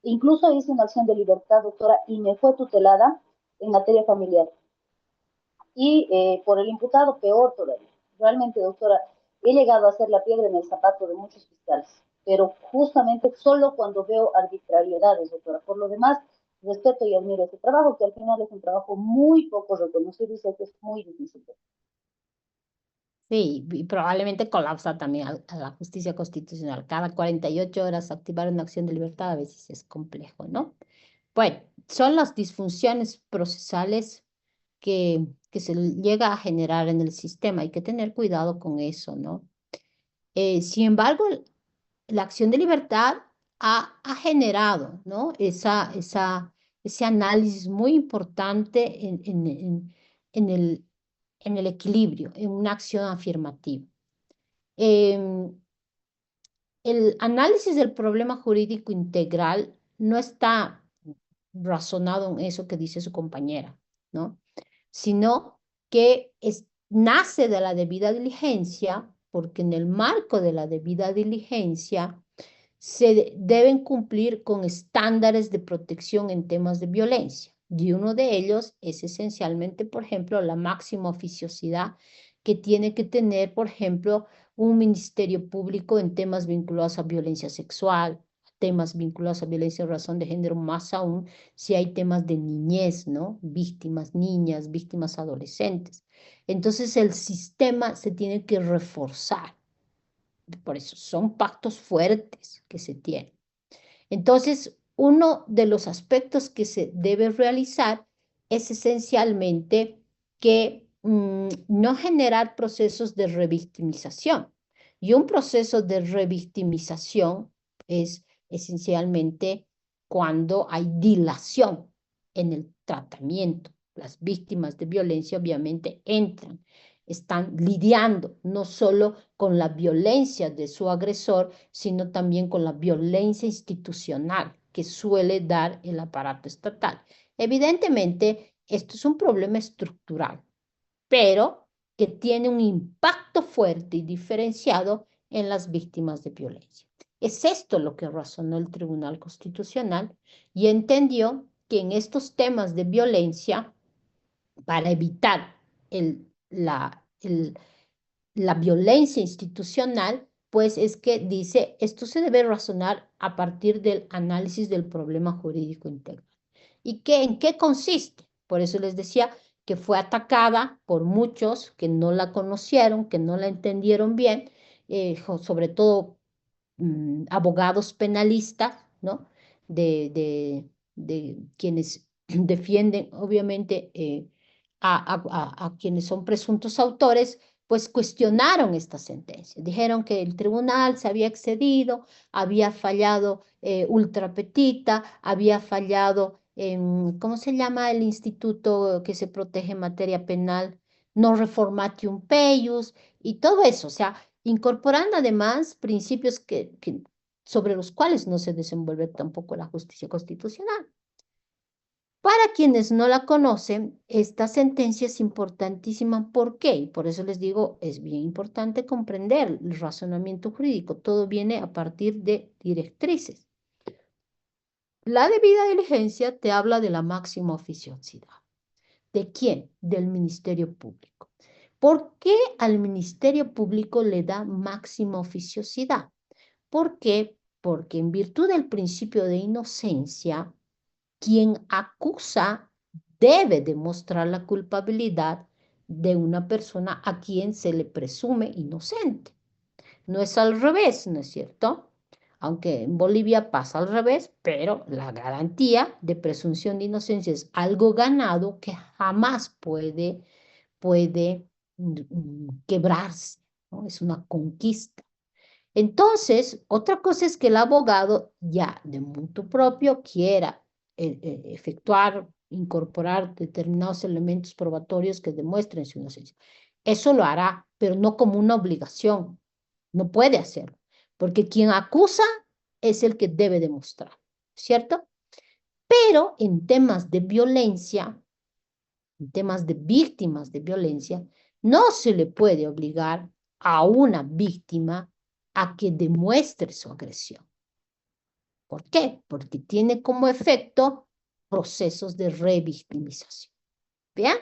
Speaker 3: Incluso hice una acción de libertad, doctora, y me fue tutelada en materia familiar. Y por el imputado, peor todavía. Realmente, doctora, he llegado a ser la piedra en el zapato de muchos fiscales, pero justamente solo cuando veo arbitrariedades, doctora. Por lo demás, respeto y admiro ese trabajo, que al final es un trabajo muy poco reconocido y sé que es muy difícil.
Speaker 1: Sí, y probablemente colapsa también a la justicia constitucional. Cada 48 horas activar una acción de libertad a veces es complejo, ¿no? Bueno, son las disfunciones procesales que se llega a generar en el sistema. Hay que tener cuidado con eso, ¿no? Sin embargo, la acción de libertad ha generado, ¿no? Ese análisis muy importante en el equilibrio, en una acción afirmativa. El análisis del problema jurídico integral no está razonado en eso que dice su compañera, ¿no? Sino que nace de la debida diligencia, porque en el marco de la debida diligencia se deben cumplir con estándares de protección en temas de violencia. Y uno de ellos es esencialmente, por ejemplo, la máxima oficiosidad que tiene que tener, por ejemplo, un ministerio público en temas vinculados a violencia sexual, temas vinculados a violencia de razón de género, más aún si hay temas de niñez, ¿no? Víctimas niñas, víctimas adolescentes. Entonces el sistema se tiene que reforzar. Por eso son pactos fuertes que se tienen. Entonces, uno de los aspectos que se debe realizar es esencialmente que no generar procesos de revictimización. Y un proceso de revictimización es esencialmente cuando hay dilación en el tratamiento Las víctimas de violencia obviamente entran, están lidiando no solo con la violencia de su agresor, sino también con la violencia institucional que suele dar el aparato estatal. Evidentemente, esto es un problema estructural, pero que tiene un impacto fuerte y diferenciado en las víctimas de violencia. Es esto lo que razonó el Tribunal Constitucional y entendió que en estos temas de violencia, para evitar la violencia institucional, pues es que dice, esto se debe razonar a partir del análisis del problema jurídico integral. ¿Y en qué consiste? Por eso les decía que fue atacada por muchos que no la conocieron, que no la entendieron bien, sobre todo abogados penalistas, ¿no? De quienes defienden, obviamente, a quienes son presuntos autores, pues cuestionaron esta sentencia. Dijeron que el tribunal se había excedido, había fallado ultra petita, había fallado ¿cómo se llama el instituto que se protege en materia penal? No reformatium peius y todo eso, o sea, incorporando además principios sobre los cuales no se desenvuelve tampoco la justicia constitucional. Para quienes no la conocen, esta sentencia es importantísima. ¿Por qué? Y por eso les digo, es bien importante comprender el razonamiento jurídico. Todo viene a partir de directrices. La debida diligencia te habla de la máxima oficiosidad. ¿De quién? Del Ministerio Público. ¿Por qué al Ministerio Público le da máxima oficiosidad? ¿Por qué? Porque en virtud del principio de inocencia, quien acusa debe demostrar la culpabilidad de una persona a quien se le presume inocente. No es al revés, ¿no es cierto? Aunque en Bolivia pasa al revés, pero la garantía de presunción de inocencia es algo ganado que jamás puede quebrarse, ¿no? Es una conquista. Entonces, otra cosa es que el abogado ya de motu propio quiera efectuar, incorporar determinados elementos probatorios que demuestren su inocencia. Eso lo hará, pero no como una obligación. No puede hacerlo, porque quien acusa es el que debe demostrar, ¿cierto? Pero en temas de violencia, en temas de víctimas de violencia, no se le puede obligar a una víctima a que demuestre su agresión. ¿Por qué? Porque tiene como efecto procesos de revictimización. ¿Vean?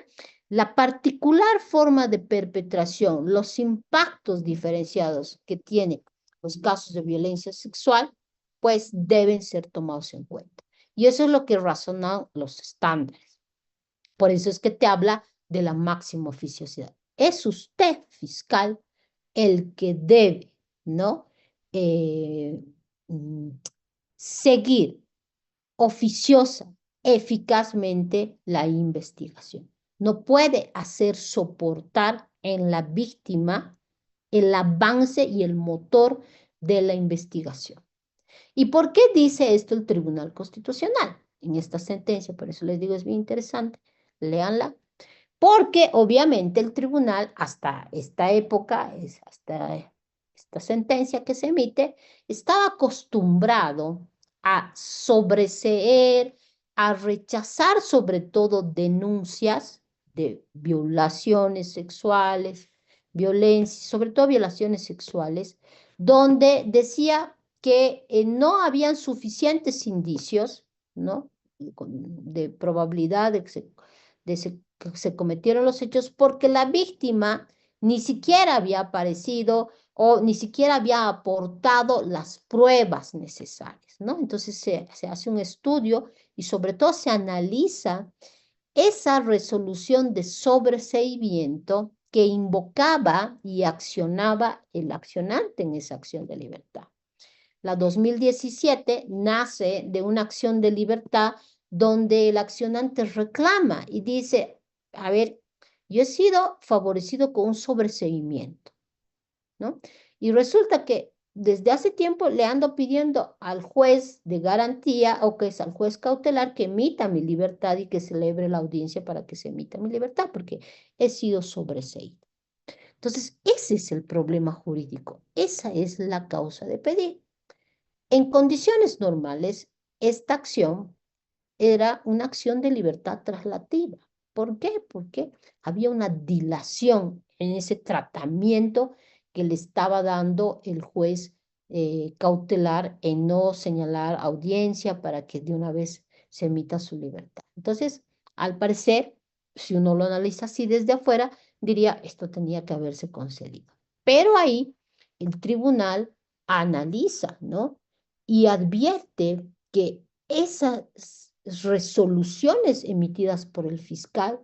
Speaker 1: La particular forma de perpetración, los impactos diferenciados que tienen los casos de violencia sexual, pues deben ser tomados en cuenta. Y eso es lo que razonan los estándares. Por eso es que te habla de la máxima oficiosidad. Es usted, fiscal, el que debe, ¿no? Seguir oficiosa, eficazmente la investigación. No puede hacer soportar en la víctima el avance y el motor de la investigación. ¿Y por qué dice esto el Tribunal Constitucional? En esta sentencia, por eso les digo, es bien interesante, léanla, porque obviamente el tribunal hasta esta época, hasta esta sentencia que se emite, estaba acostumbrado a sobreseer, a rechazar sobre todo denuncias de violaciones sexuales, violencia, sobre todo violaciones sexuales, donde decía que no habían suficientes indicios, ¿no? De probabilidad de que se cometieron los hechos porque la víctima ni siquiera había aparecido o ni siquiera había aportado las pruebas necesarias, ¿no? Entonces se hace un estudio y sobre todo se analiza esa resolución de sobreseimiento que invocaba y accionaba el accionante en esa acción de libertad. La 2017 nace de una acción de libertad donde el accionante reclama y dice, a ver, yo he sido favorecido con un sobreseimiento, ¿no? Y resulta que desde hace tiempo le ando pidiendo al juez de garantía, o que es al juez cautelar, que emita mi libertad y que celebre la audiencia para que se emita mi libertad, porque he sido sobreseído. Entonces, ese es el problema jurídico. Esa es la causa de pedir. En condiciones normales, esta acción era una acción de libertad traslativa. ¿Por qué? Porque había una dilación en ese tratamiento que le estaba dando el juez cautelar en no señalar audiencia para que de una vez se emita su libertad. Entonces, al parecer, si uno lo analiza así desde afuera, diría, esto tenía que haberse concedido. Pero ahí el tribunal analiza, ¿no? Y advierte que esas resoluciones emitidas por el fiscal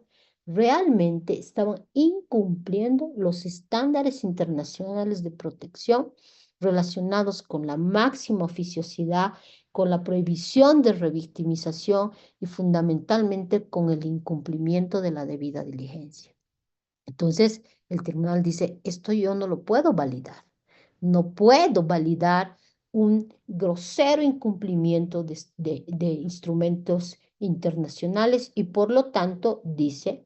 Speaker 1: realmente estaban incumpliendo los estándares internacionales de protección relacionados con la máxima oficiosidad, con la prohibición de revictimización y fundamentalmente con el incumplimiento de la debida diligencia. Entonces, el tribunal dice, esto yo no lo puedo validar. No puedo validar un grosero incumplimiento de instrumentos internacionales y por lo tanto dice,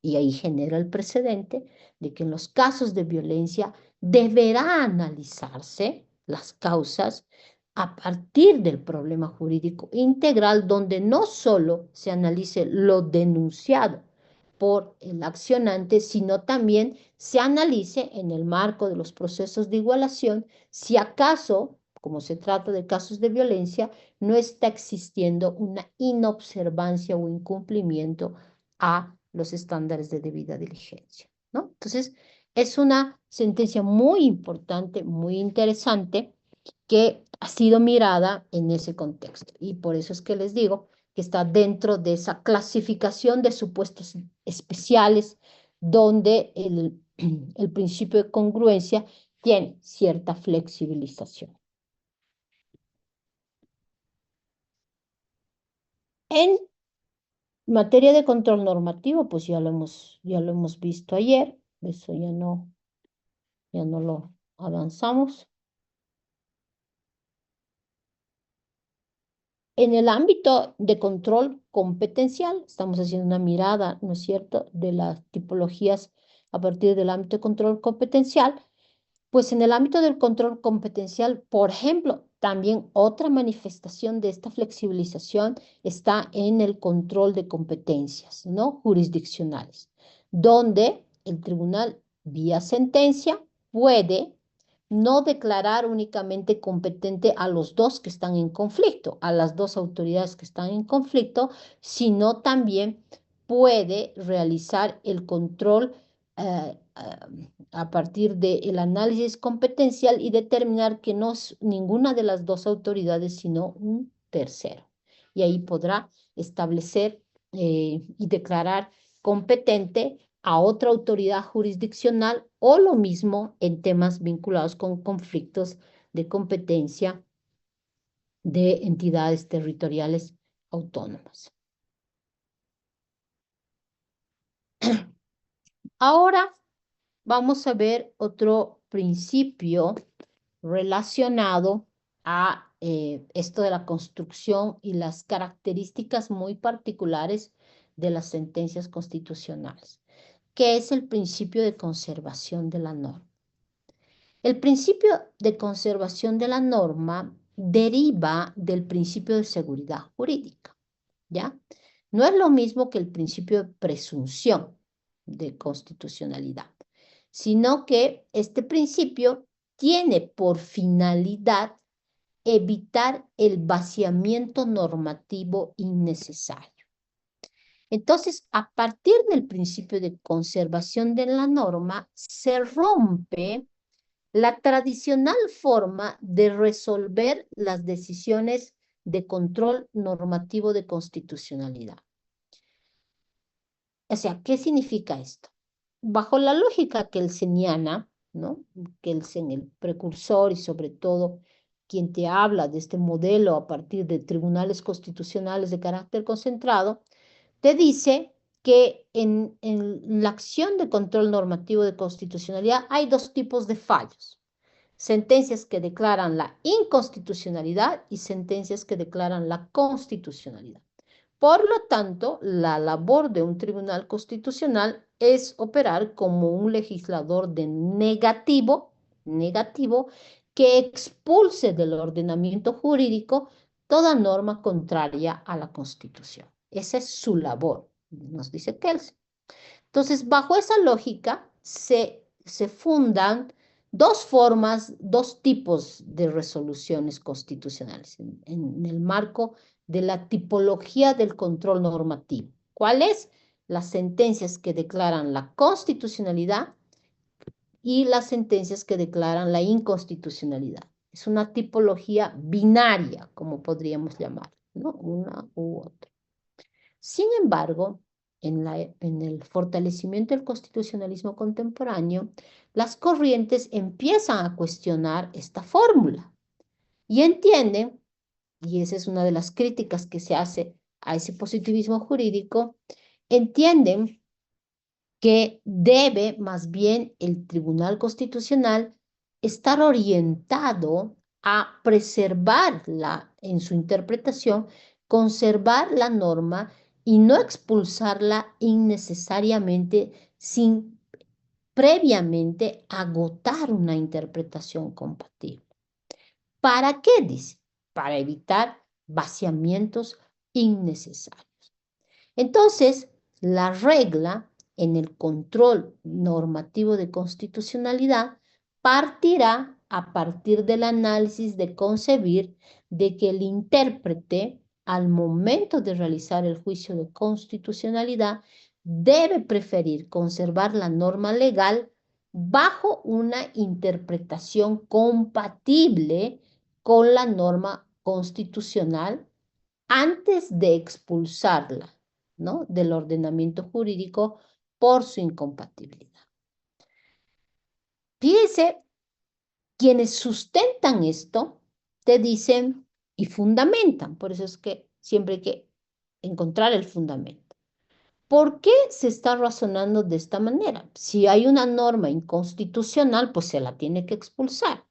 Speaker 1: y ahí genera el precedente, de que en los casos de violencia deberá analizarse las causas a partir del problema jurídico integral, donde no solo se analice lo denunciado por el accionante, sino también se analice en el marco de los procesos de igualación si acaso, como se trata de casos de violencia, no está existiendo una inobservancia o incumplimiento a los estándares de debida diligencia, ¿no? Entonces, es una sentencia muy importante, muy interesante, que ha sido mirada en ese contexto. Y por eso es que les digo que está dentro de esa clasificación de supuestos especiales donde el principio de congruencia tiene cierta flexibilización. En materia de control normativo, pues ya lo hemos visto ayer, eso ya no lo avanzamos. En el ámbito de control competencial, estamos haciendo una mirada, ¿no es cierto?, de las tipologías a partir del ámbito de control competencial. Pues en el ámbito del control competencial, por ejemplo, también otra manifestación de esta flexibilización está en el control de competencias, ¿no?, jurisdiccionales, donde el tribunal, vía sentencia, puede no declarar únicamente competente a los dos que están en conflicto, a las dos autoridades que están en conflicto, sino también puede realizar el control a partir del análisis competencial y determinar que no es ninguna de las dos autoridades, sino un tercero. Y ahí podrá establecer y declarar competente a otra autoridad jurisdiccional o lo mismo en temas vinculados con conflictos de competencia de entidades territoriales autónomas. Ahora vamos a ver otro principio relacionado a esto de la construcción y las características muy particulares de las sentencias constitucionales, que es el principio de conservación de la norma. El principio de conservación de la norma deriva del principio de seguridad jurídica, ¿ya? No es lo mismo que el principio de presunción de constitucionalidad, sino que este principio tiene por finalidad evitar el vaciamiento normativo innecesario. Entonces, a partir del principio de conservación de la norma, se rompe la tradicional forma de resolver las decisiones de control normativo de constitucionalidad. O sea, ¿qué significa esto? Bajo la lógica kelseniana, ¿no?, Kelsen, el precursor y sobre todo quien te habla de este modelo a partir de tribunales constitucionales de carácter concentrado, te dice que en la acción de control normativo de constitucionalidad hay dos tipos de fallos. sentencias que declaran la inconstitucionalidad y sentencias que declaran la constitucionalidad. Por lo tanto, la labor de un tribunal constitucional es operar como un legislador de negativo que expulse del ordenamiento jurídico toda norma contraria a la Constitución. Esa es su labor, nos dice Kelsen. Entonces, bajo esa lógica, se fundan dos formas, dos tipos de resoluciones constitucionales en el marco de la tipología del control normativo. ¿Cuáles? Las sentencias que declaran la constitucionalidad y las sentencias que declaran la inconstitucionalidad. Es una tipología binaria, como podríamos llamar, ¿no? Una u otra. Sin embargo, en el fortalecimiento del constitucionalismo contemporáneo, las corrientes empiezan a cuestionar esta fórmula y entienden, y esa es una de las críticas que se hace a ese positivismo jurídico, entienden que debe más bien el Tribunal Constitucional estar orientado a preservar en su interpretación, conservar la norma y no expulsarla innecesariamente sin previamente agotar una interpretación compatible. ¿Para qué? Dice, para evitar vaciamientos innecesarios. Entonces, la regla en el control normativo de constitucionalidad partirá a partir del análisis de concebir de que el intérprete, al momento de realizar el juicio de constitucionalidad, debe preferir conservar la norma legal bajo una interpretación compatible con la norma constitucional antes de expulsarla, ¿no?, del ordenamiento jurídico por su incompatibilidad. Fíjense, quienes sustentan esto te dicen y fundamentan, por eso es que siempre hay que encontrar el fundamento. ¿Por qué se está razonando de esta manera? Si hay una norma inconstitucional, pues se la tiene que expulsar.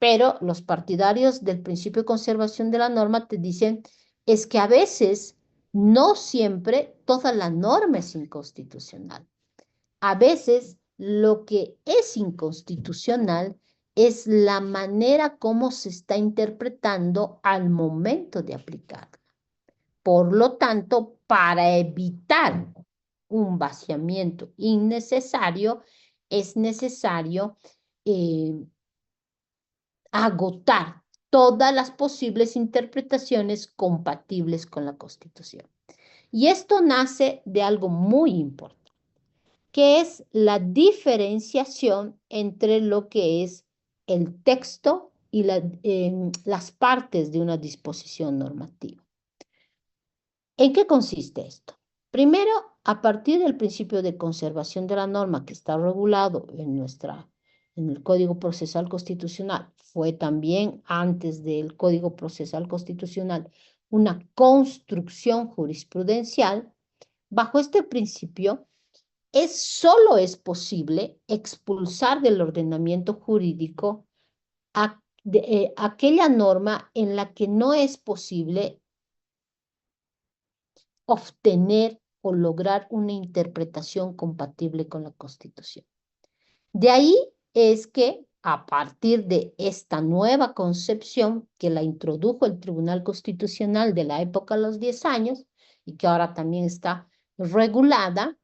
Speaker 1: Pero los partidarios del principio de conservación de la norma te dicen es que a veces no siempre toda la norma es inconstitucional. A veces lo que es inconstitucional es la manera como se está interpretando al momento de aplicarla. Por lo tanto, para evitar un vaciamiento innecesario, es necesario agotar todas las posibles interpretaciones compatibles con la Constitución. Y esto nace de algo muy importante, que es la diferenciación entre lo que es el texto y las partes de una disposición normativa. ¿En qué consiste esto? Primero, a partir del principio de conservación de la norma que está regulado en el Código Procesal Constitucional, fue también antes del Código Procesal Constitucional una construcción jurisprudencial. Bajo este principio, solo es posible expulsar del ordenamiento jurídico aquella norma en la que no es posible obtener o lograr una interpretación compatible con la Constitución. De ahí es que a partir de esta nueva concepción que la introdujo el Tribunal Constitucional de la época de los 10 años y que ahora también está regulada,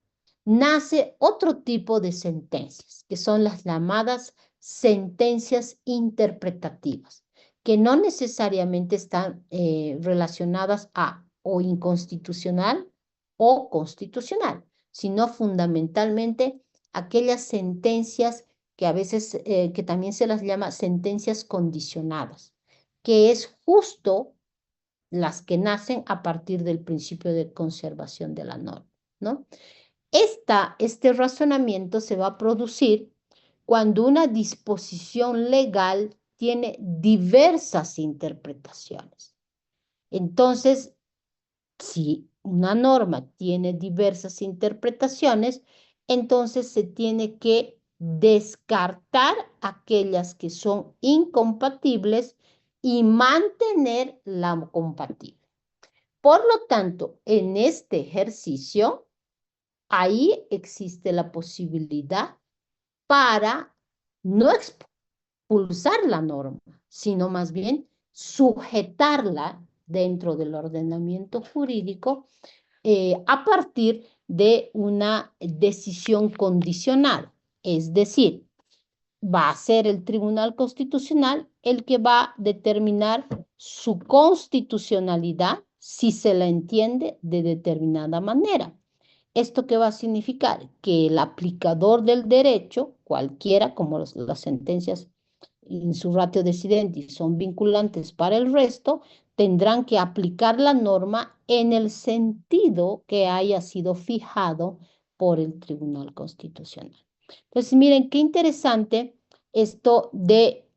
Speaker 1: nace otro tipo de sentencias, que son las llamadas sentencias interpretativas, que no necesariamente están relacionadas a o inconstitucional o constitucional, sino fundamentalmente aquellas sentencias que a veces, que también se las llama sentencias condicionadas, que es justo las que nacen a partir del principio de conservación de la norma, ¿no? Este razonamiento se va a producir cuando una disposición legal tiene diversas interpretaciones. Entonces, si una norma tiene diversas interpretaciones, entonces se tiene que descartar aquellas que son incompatibles y mantener la compatible. Por lo tanto, en este ejercicio, ahí existe la posibilidad para no expulsar la norma, sino más bien sujetarla dentro del ordenamiento jurídico a partir de una decisión condicional. Es decir, va a ser el Tribunal Constitucional el que va a determinar su constitucionalidad si se la entiende de determinada manera. ¿Esto qué va a significar? Que el aplicador del derecho, cualquiera, como las sentencias en su ratio decidendi son vinculantes para el resto, tendrán que aplicar la norma en el sentido que haya sido fijado por el Tribunal Constitucional. Entonces, miren qué interesante esto de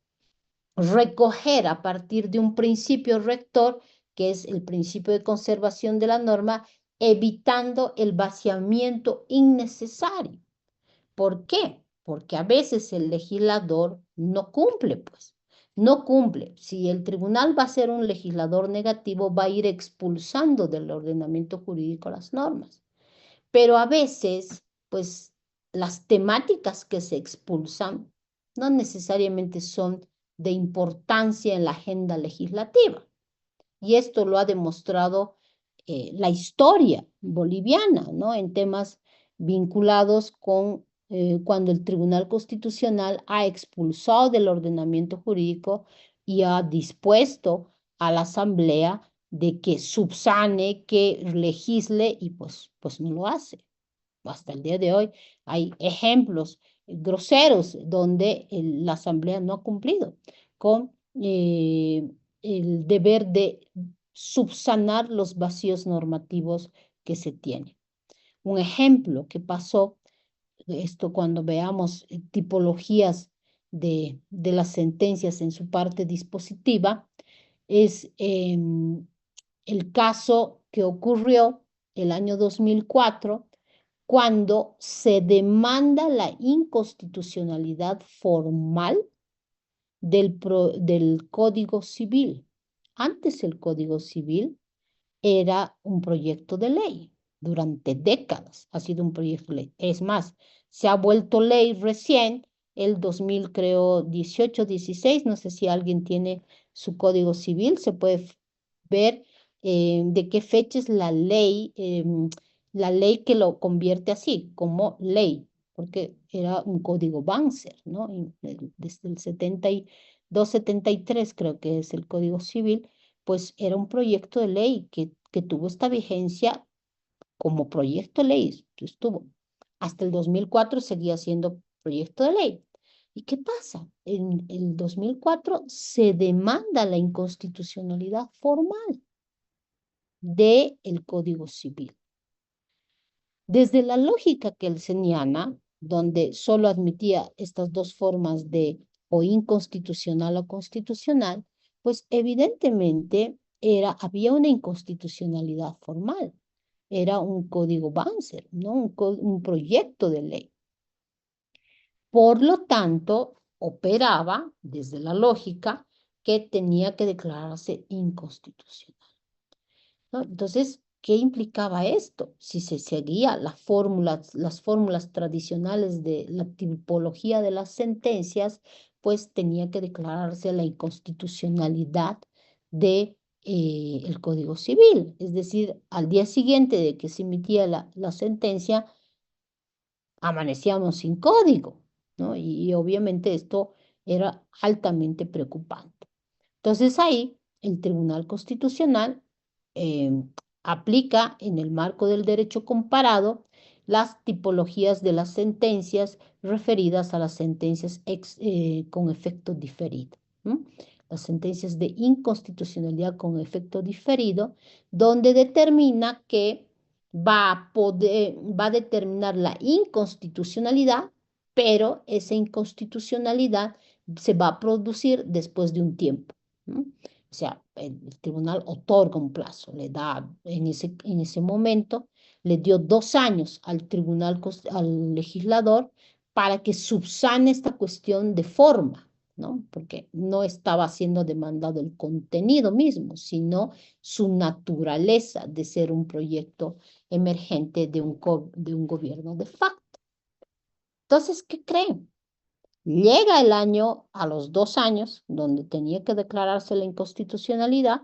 Speaker 1: recoger a partir de un principio rector, que es el principio de conservación de la norma, evitando el vaciamiento innecesario. ¿Por qué? Porque a veces el legislador no cumple, pues. No cumple. Si el tribunal va a ser un legislador negativo, va a ir expulsando del ordenamiento jurídico las normas. Pero a veces, pues, las temáticas que se expulsan no necesariamente son de importancia en la agenda legislativa. Y esto lo ha demostrado la historia boliviana, ¿no? En temas vinculados con cuando el Tribunal Constitucional ha expulsado del ordenamiento jurídico y ha dispuesto a la Asamblea de que subsane, que legisle y pues no lo hace. Hasta el día de hoy hay ejemplos groseros donde la Asamblea no ha cumplido con el deber de subsanar los vacíos normativos que se tienen. Un ejemplo que pasó, esto cuando veamos tipologías de las sentencias en su parte dispositiva, es el caso que ocurrió el año 2004 cuando se demanda la inconstitucionalidad formal del Código Civil. Antes el Código Civil era un proyecto de ley. Durante décadas ha sido un proyecto de ley. Es más, se ha vuelto ley recién el 2000, creo, 18, 16. No sé si alguien tiene su Código Civil. Se puede ver de qué fecha es la ley que lo convierte así, como ley, porque era un código Banzer, ¿no? Desde el 72, 73 creo que es el Código Civil, pues era un proyecto de ley que tuvo esta vigencia como proyecto de ley, estuvo. Hasta el 2004 seguía siendo proyecto de ley. ¿Y qué pasa? En el 2004 se demanda la inconstitucionalidad formal del Código Civil. Desde la lógica que él señala, donde solo admitía estas dos formas de o inconstitucional o constitucional, pues evidentemente había una inconstitucionalidad formal. Era un código Banzer, ¿no? Un proyecto de ley. Por lo tanto, operaba desde la lógica que tenía que declararse inconstitucional, ¿no? Entonces, ¿qué implicaba esto? Si se seguía las fórmulas tradicionales de la tipología de las sentencias, pues tenía que declararse la inconstitucionalidad de el Código Civil. Es decir, al día siguiente de que se emitía la sentencia, amanecíamos sin código, ¿no? Y obviamente esto era altamente preocupante. Entonces ahí el Tribunal Constitucional eh, aplica en el marco del derecho comparado las tipologías de las sentencias referidas a las sentencias con efecto diferido. ¿No? Las sentencias de inconstitucionalidad con efecto diferido, donde determina que va a determinar la inconstitucionalidad, pero esa inconstitucionalidad se va a producir después de un tiempo, ¿no? O sea, el tribunal otorga un plazo, le da en ese momento, le dio 2 años al legislador para que subsane esta cuestión de forma, ¿no? Porque no estaba siendo demandado el contenido mismo, sino su naturaleza de ser un proyecto emergente de de un gobierno de facto. Entonces, ¿qué creen? Llega el año, a los 2 años, donde tenía que declararse la inconstitucionalidad,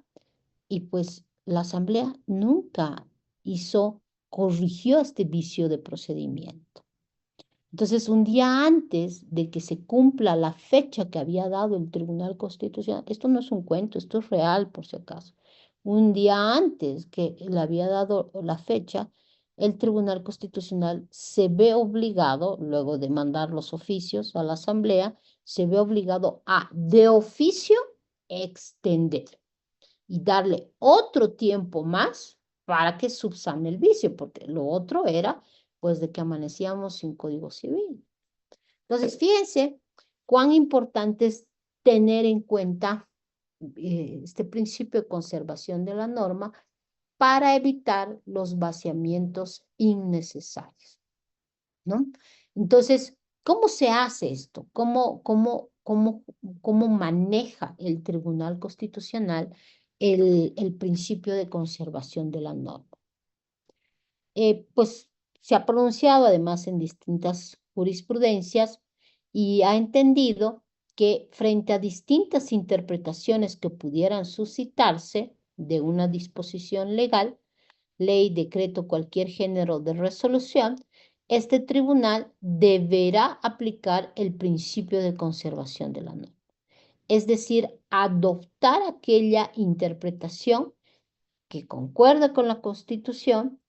Speaker 1: y pues la Asamblea nunca corrigió este vicio de procedimiento. Entonces, un día antes de que se cumpla la fecha que había dado el Tribunal Constitucional, esto no es un cuento, esto es real por si acaso, un día antes que le había dado la fecha, el Tribunal Constitucional se ve obligado, luego de mandar los oficios a la Asamblea, se ve obligado a de oficio extender y darle otro tiempo más para que subsane el vicio, porque lo otro era pues de que amanecíamos sin Código Civil. Entonces, fíjense cuán importante es tener en cuenta este principio de conservación de la norma para evitar los vaciamientos innecesarios, ¿no? Entonces, ¿cómo se hace esto? ¿Cómo maneja el Tribunal Constitucional el principio de conservación de la norma? Pues se ha pronunciado además en distintas jurisprudencias y ha entendido que frente a distintas interpretaciones que pudieran suscitarse de una disposición legal, ley, decreto, cualquier género de resolución, este tribunal deberá aplicar el principio de conservación de la norma. Es decir, adoptar aquella interpretación que concuerda con la Constitución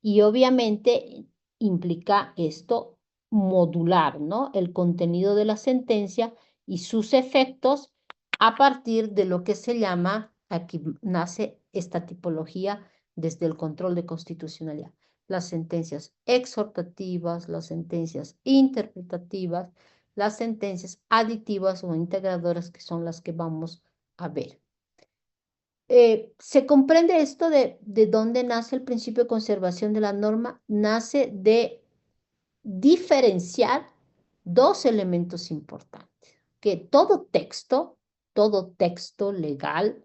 Speaker 1: y obviamente implica esto modular, ¿no? El contenido de la sentencia y sus efectos a partir de lo que se llama, aquí nace esta tipología desde el control de constitucionalidad, las sentencias exhortativas, las sentencias interpretativas, las sentencias aditivas o integradoras, que son las que vamos a ver. Se comprende esto de dónde nace el principio de conservación de la norma. Nace de diferenciar dos elementos importantes, que todo texto legal,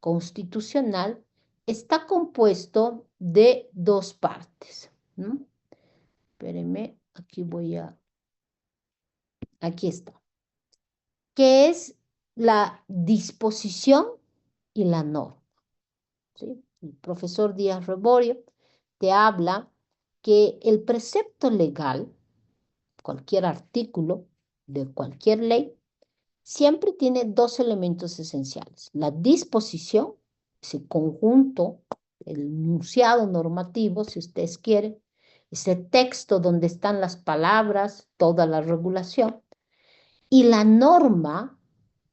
Speaker 1: constitucional, está compuesto de dos partes, ¿no? Espérenme, aquí está, que es la disposición y la norma. ¿Sí? El profesor Díaz Reborio te habla que el precepto legal, cualquier artículo de cualquier ley, siempre tiene dos elementos esenciales. La disposición, ese conjunto, el enunciado normativo, si ustedes quieren, ese texto donde están las palabras, toda la regulación, y la norma,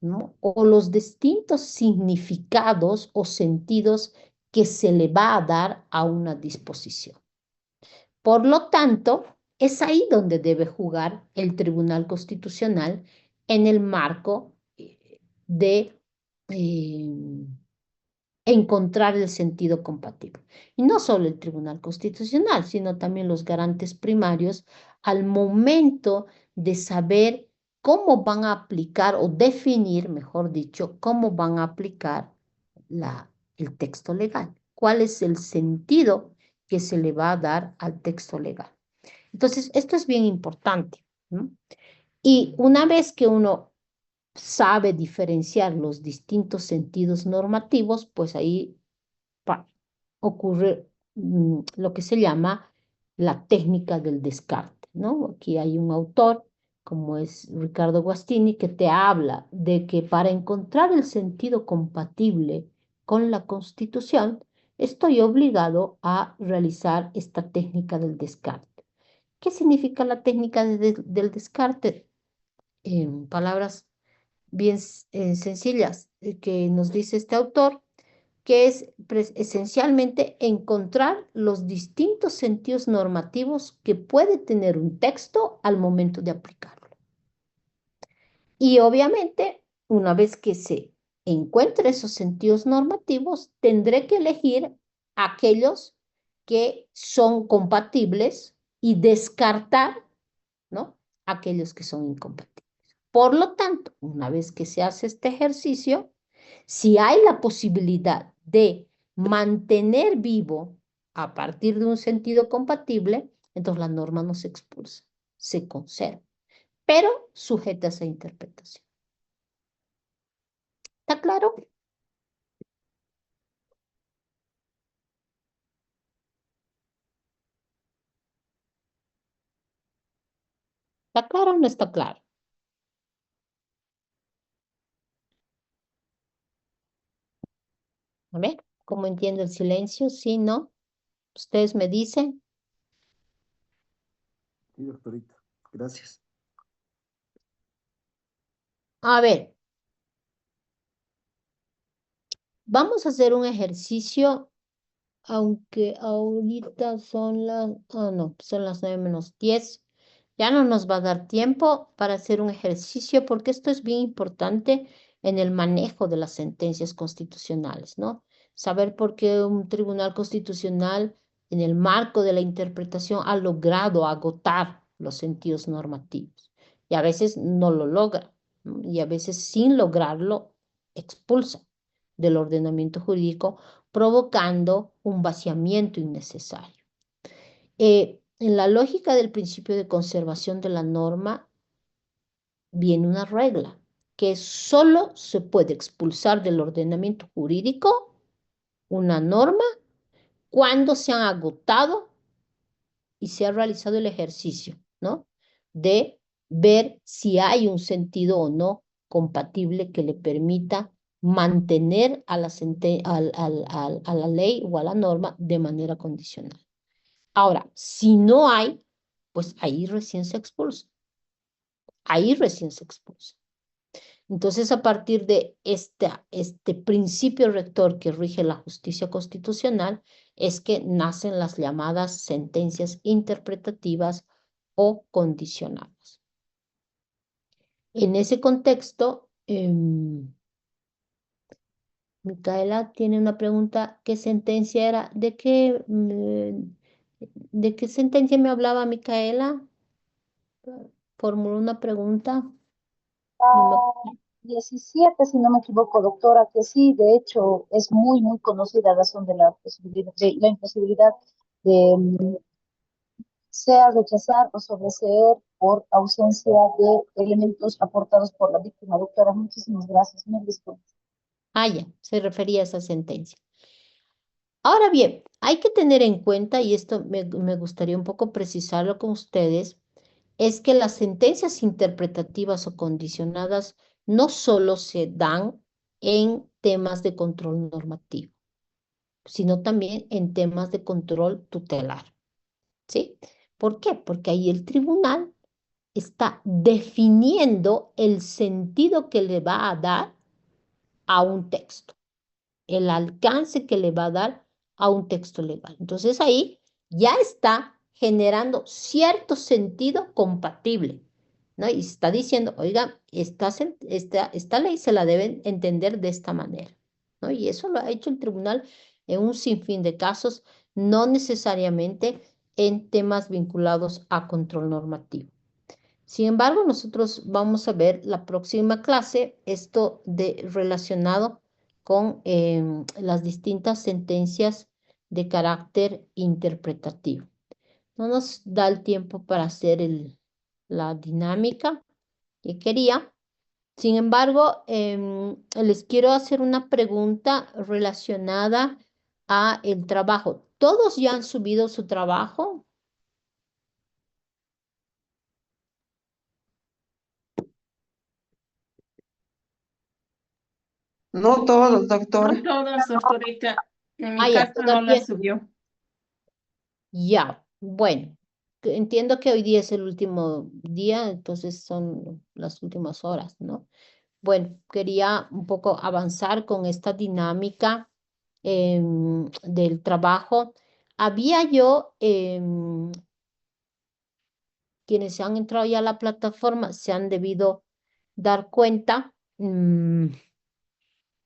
Speaker 1: ¿no? O los distintos significados o sentidos que se le va a dar a una disposición. Por lo tanto, es ahí donde debe jugar el Tribunal Constitucional en el marco de encontrar el sentido compatible. Y no solo el Tribunal Constitucional, sino también los garantes primarios al momento de saber cómo van a aplicar o definir, mejor dicho, cómo van a aplicar el texto legal. ¿Cuál es el sentido que se le va a dar al texto legal? Entonces, esto es bien importante, ¿no? Y una vez que uno sabe diferenciar los distintos sentidos normativos, pues ahí ocurre lo que se llama la técnica del descarte, ¿no? Aquí hay un autor, como es Ricardo Guastini, que te habla de que para encontrar el sentido compatible con la Constitución, estoy obligado a realizar esta técnica del descarte. ¿Qué significa la técnica del descarte? En palabras bien sencillas que nos dice este autor, que es esencialmente encontrar los distintos sentidos normativos que puede tener un texto al momento de aplicarlo. Y obviamente, una vez que se encuentre esos sentidos normativos, tendré que elegir aquellos que son compatibles y descartar, ¿no?, aquellos que son incompatibles. Por lo tanto, una vez que se hace este ejercicio, si hay la posibilidad de mantener vivo a partir de un sentido compatible, entonces la norma no se expulsa, se conserva, pero sujeta a esa interpretación. ¿Está claro? ¿Está claro o no está claro? A ver, ¿cómo entiendo el silencio? ¿Sí, no? Ustedes me dicen.
Speaker 6: Sí, doctorita. Gracias.
Speaker 1: A ver, vamos a hacer un ejercicio, aunque ahorita son las, no, son las 9:10. Ya no nos va a dar tiempo para hacer un ejercicio porque esto es bien importante en el manejo de las sentencias constitucionales, ¿no? Saber por qué un tribunal constitucional en el marco de la interpretación ha logrado agotar los sentidos normativos y a veces no lo logra, ¿no? Y a veces sin lograrlo expulsa del ordenamiento jurídico, provocando un vaciamiento innecesario. En la lógica del principio de conservación de la norma viene una regla que solo se puede expulsar del ordenamiento jurídico una norma cuando se han agotado y se ha realizado el ejercicio, ¿no? De ver si hay un sentido o no compatible que le permita mantener a a la ley o a la norma de manera condicional. Ahora, si no hay, pues ahí recién se expulsa. Ahí recién se expulsa. Entonces, a partir de este principio rector que rige la justicia constitucional, es que nacen las llamadas sentencias interpretativas o condicionadas. En ese contexto, Micaela tiene una pregunta. ¿Qué sentencia era? ¿De qué sentencia me hablaba Micaela? Formuló una pregunta. No me acuerdo.
Speaker 3: 17, si no me equivoco, doctora, que sí, de hecho, es muy, muy conocida a razón de la posibilidad, de la imposibilidad de sea rechazar o sobreseer por ausencia de elementos aportados por la víctima. Doctora, muchísimas gracias. Mil disculpas.
Speaker 1: Ah, ya, se refería a esa sentencia. Ahora bien, hay que tener en cuenta, y esto me gustaría un poco precisarlo con ustedes, es que las sentencias interpretativas o condicionadas no solo se dan en temas de control normativo, sino también en temas de control tutelar, ¿sí? ¿Por qué? Porque ahí el tribunal está definiendo el sentido que le va a dar a un texto, el alcance que le va a dar a un texto legal. Entonces ahí ya está generando cierto sentido compatible, ¿no? Y está diciendo, oiga, esta ley se la deben entender de esta manera, ¿no? Y eso lo ha hecho el tribunal en un sinfín de casos, no necesariamente en temas vinculados a control normativo. Sin embargo, nosotros vamos a ver la próxima clase esto relacionado con las distintas sentencias de carácter interpretativo. No nos da el tiempo para hacer la dinámica que quería. Sin embargo, les quiero hacer una pregunta relacionada a el trabajo. ¿Todos ya han subido su trabajo?
Speaker 2: No todos,
Speaker 4: No
Speaker 2: doctora.
Speaker 4: todas, doctorita. En
Speaker 1: Ah,
Speaker 4: mi
Speaker 1: ya,
Speaker 4: caso no la
Speaker 1: todavía.
Speaker 4: subió.
Speaker 1: Ya, bueno, entiendo que hoy día es el último día, entonces son las últimas horas, ¿no? Bueno, quería un poco avanzar con esta dinámica del trabajo. Había yo, quienes se han entrado ya a la plataforma, se han debido dar cuenta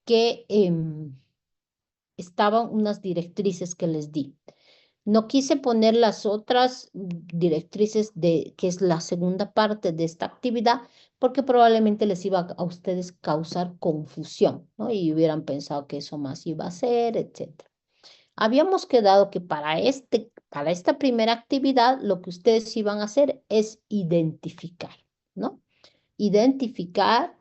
Speaker 1: que estaban unas directrices que les di. No quise poner las otras directrices que es la segunda parte de esta actividad, porque probablemente les iba a ustedes causar confusión, ¿no? Y hubieran pensado que eso más iba a ser, etcétera. Habíamos quedado que para esta primera actividad lo que ustedes iban a hacer es identificar, ¿no? Identificar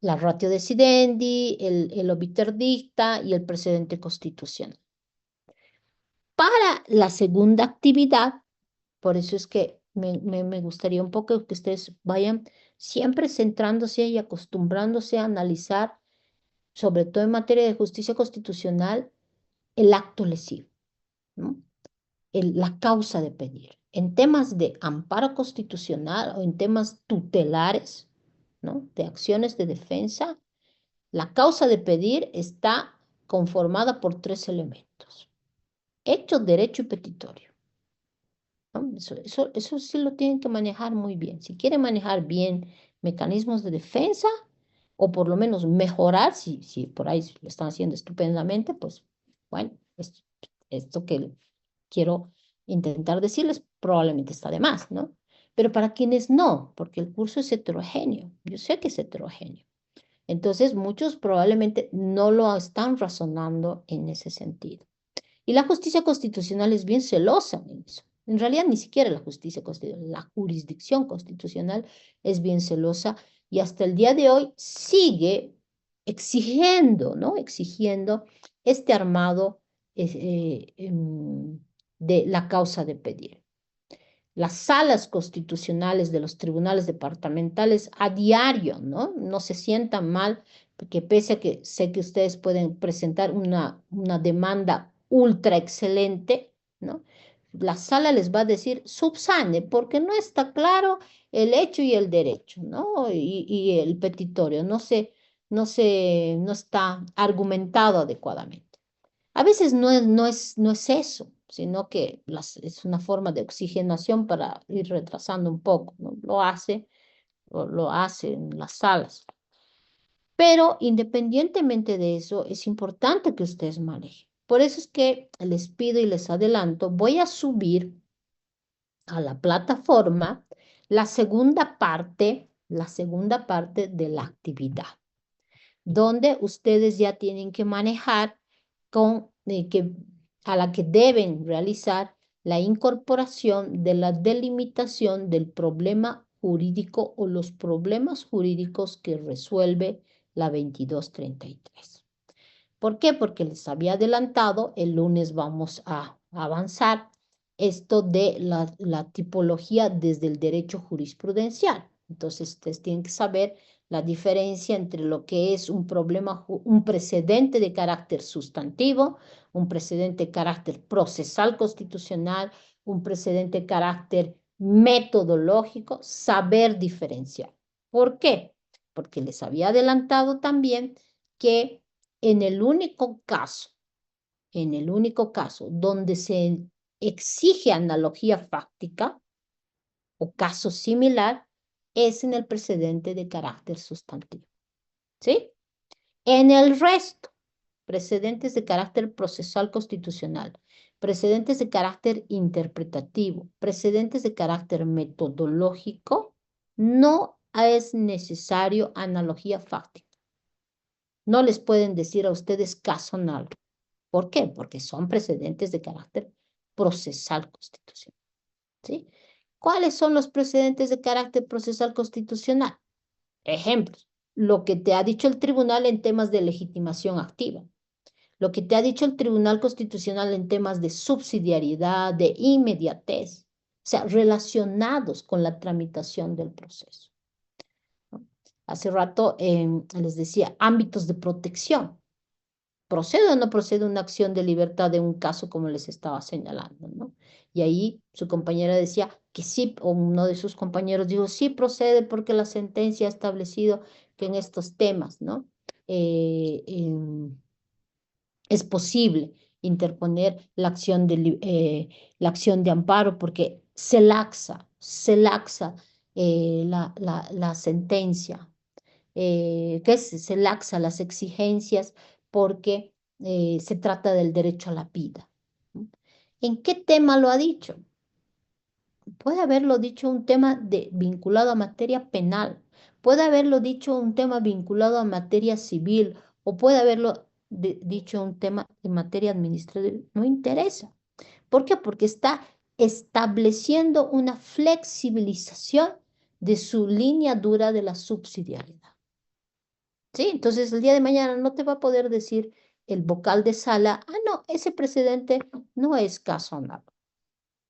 Speaker 1: la ratio decidendi, el obiter dicta y el precedente constitucional. Para la segunda actividad, por eso es que me gustaría un poco que ustedes vayan siempre centrándose y acostumbrándose a analizar, sobre todo en materia de justicia constitucional, el acto lesivo, ¿no? La causa de pedir. En temas de amparo constitucional o en temas tutelares, ¿no? De acciones de defensa, la causa de pedir está conformada por tres elementos: hecho, derecho y petitorio, ¿no? Eso sí lo tienen que manejar muy bien. Si quieren manejar bien mecanismos de defensa, o por lo menos mejorar, si por ahí lo están haciendo estupendamente, pues bueno, esto que quiero intentar decirles probablemente está de más, ¿no? Pero para quienes no, porque el curso es heterogéneo, yo sé que es heterogéneo. Entonces, muchos probablemente no lo están razonando en ese sentido. Y la justicia constitucional es bien celosa en eso. En realidad, ni siquiera la justicia constitucional, la jurisdicción constitucional es bien celosa y hasta el día de hoy sigue exigiendo, ¿no? Exigiendo este armado de la causa de pedir. Las salas constitucionales de los tribunales departamentales a diario, ¿no? No se sientan mal, porque pese a que sé que ustedes pueden presentar una demanda ultra excelente, ¿no? La sala les va a decir subsane, porque no está claro el hecho y el derecho, ¿no? Y el petitorio no está argumentado adecuadamente. A veces no es eso, sino que es una forma de oxigenación para ir retrasando un poco, ¿no? Lo hace en las salas. Pero independientemente de eso, es importante que ustedes manejen. Por eso es que les pido y les adelanto, voy a subir a la plataforma la segunda parte de la actividad, donde ustedes ya tienen que manejar a la que deben realizar la incorporación de la delimitación del problema jurídico o los problemas jurídicos que resuelve la 2233. ¿Por qué? Porque les había adelantado, el lunes vamos a avanzar esto de la tipología desde el derecho jurisprudencial. Entonces, ustedes tienen que saber la diferencia entre lo que es un precedente de carácter sustantivo, un precedente de carácter procesal constitucional, un precedente de carácter metodológico, saber diferenciar. ¿Por qué? Porque les había adelantado también que en el único caso donde se exige analogía fáctica o caso similar, es en el precedente de carácter sustantivo. ¿Sí? En el resto, precedentes de carácter procesal constitucional, precedentes de carácter interpretativo, precedentes de carácter metodológico, no es necesario analogía fáctica. No les pueden decir a ustedes caso análogo. ¿Por qué? Porque son precedentes de carácter procesal constitucional. ¿Sí? ¿Cuáles son los precedentes de carácter procesal constitucional? Ejemplos. Lo que te ha dicho el tribunal en temas de legitimación activa. Lo que te ha dicho el Tribunal Constitucional en temas de subsidiariedad, de inmediatez. O sea, relacionados con la tramitación del proceso. Hace rato les decía, ámbitos de protección. ¿Procede o no procede una acción de libertad de un caso como les estaba señalando, ¿no? Y ahí su compañera decía que sí, o uno de sus compañeros dijo, sí procede porque la sentencia ha establecido que en estos temas, ¿no? Es posible interponer la acción de amparo porque se laxa la sentencia, que se laxa las exigencias porque se trata del derecho a la vida. ¿En qué tema lo ha dicho? Puede haberlo dicho un tema vinculado a materia penal, puede haberlo dicho un tema vinculado a materia civil, o puede haberlo dicho un tema en materia administrativa. No interesa. ¿Por qué? Porque está estableciendo una flexibilización de su línea dura de la subsidiariedad. ¿Sí? Entonces, el día de mañana no te va a poder decir el vocal de sala, ah, no, ese precedente no es razonable,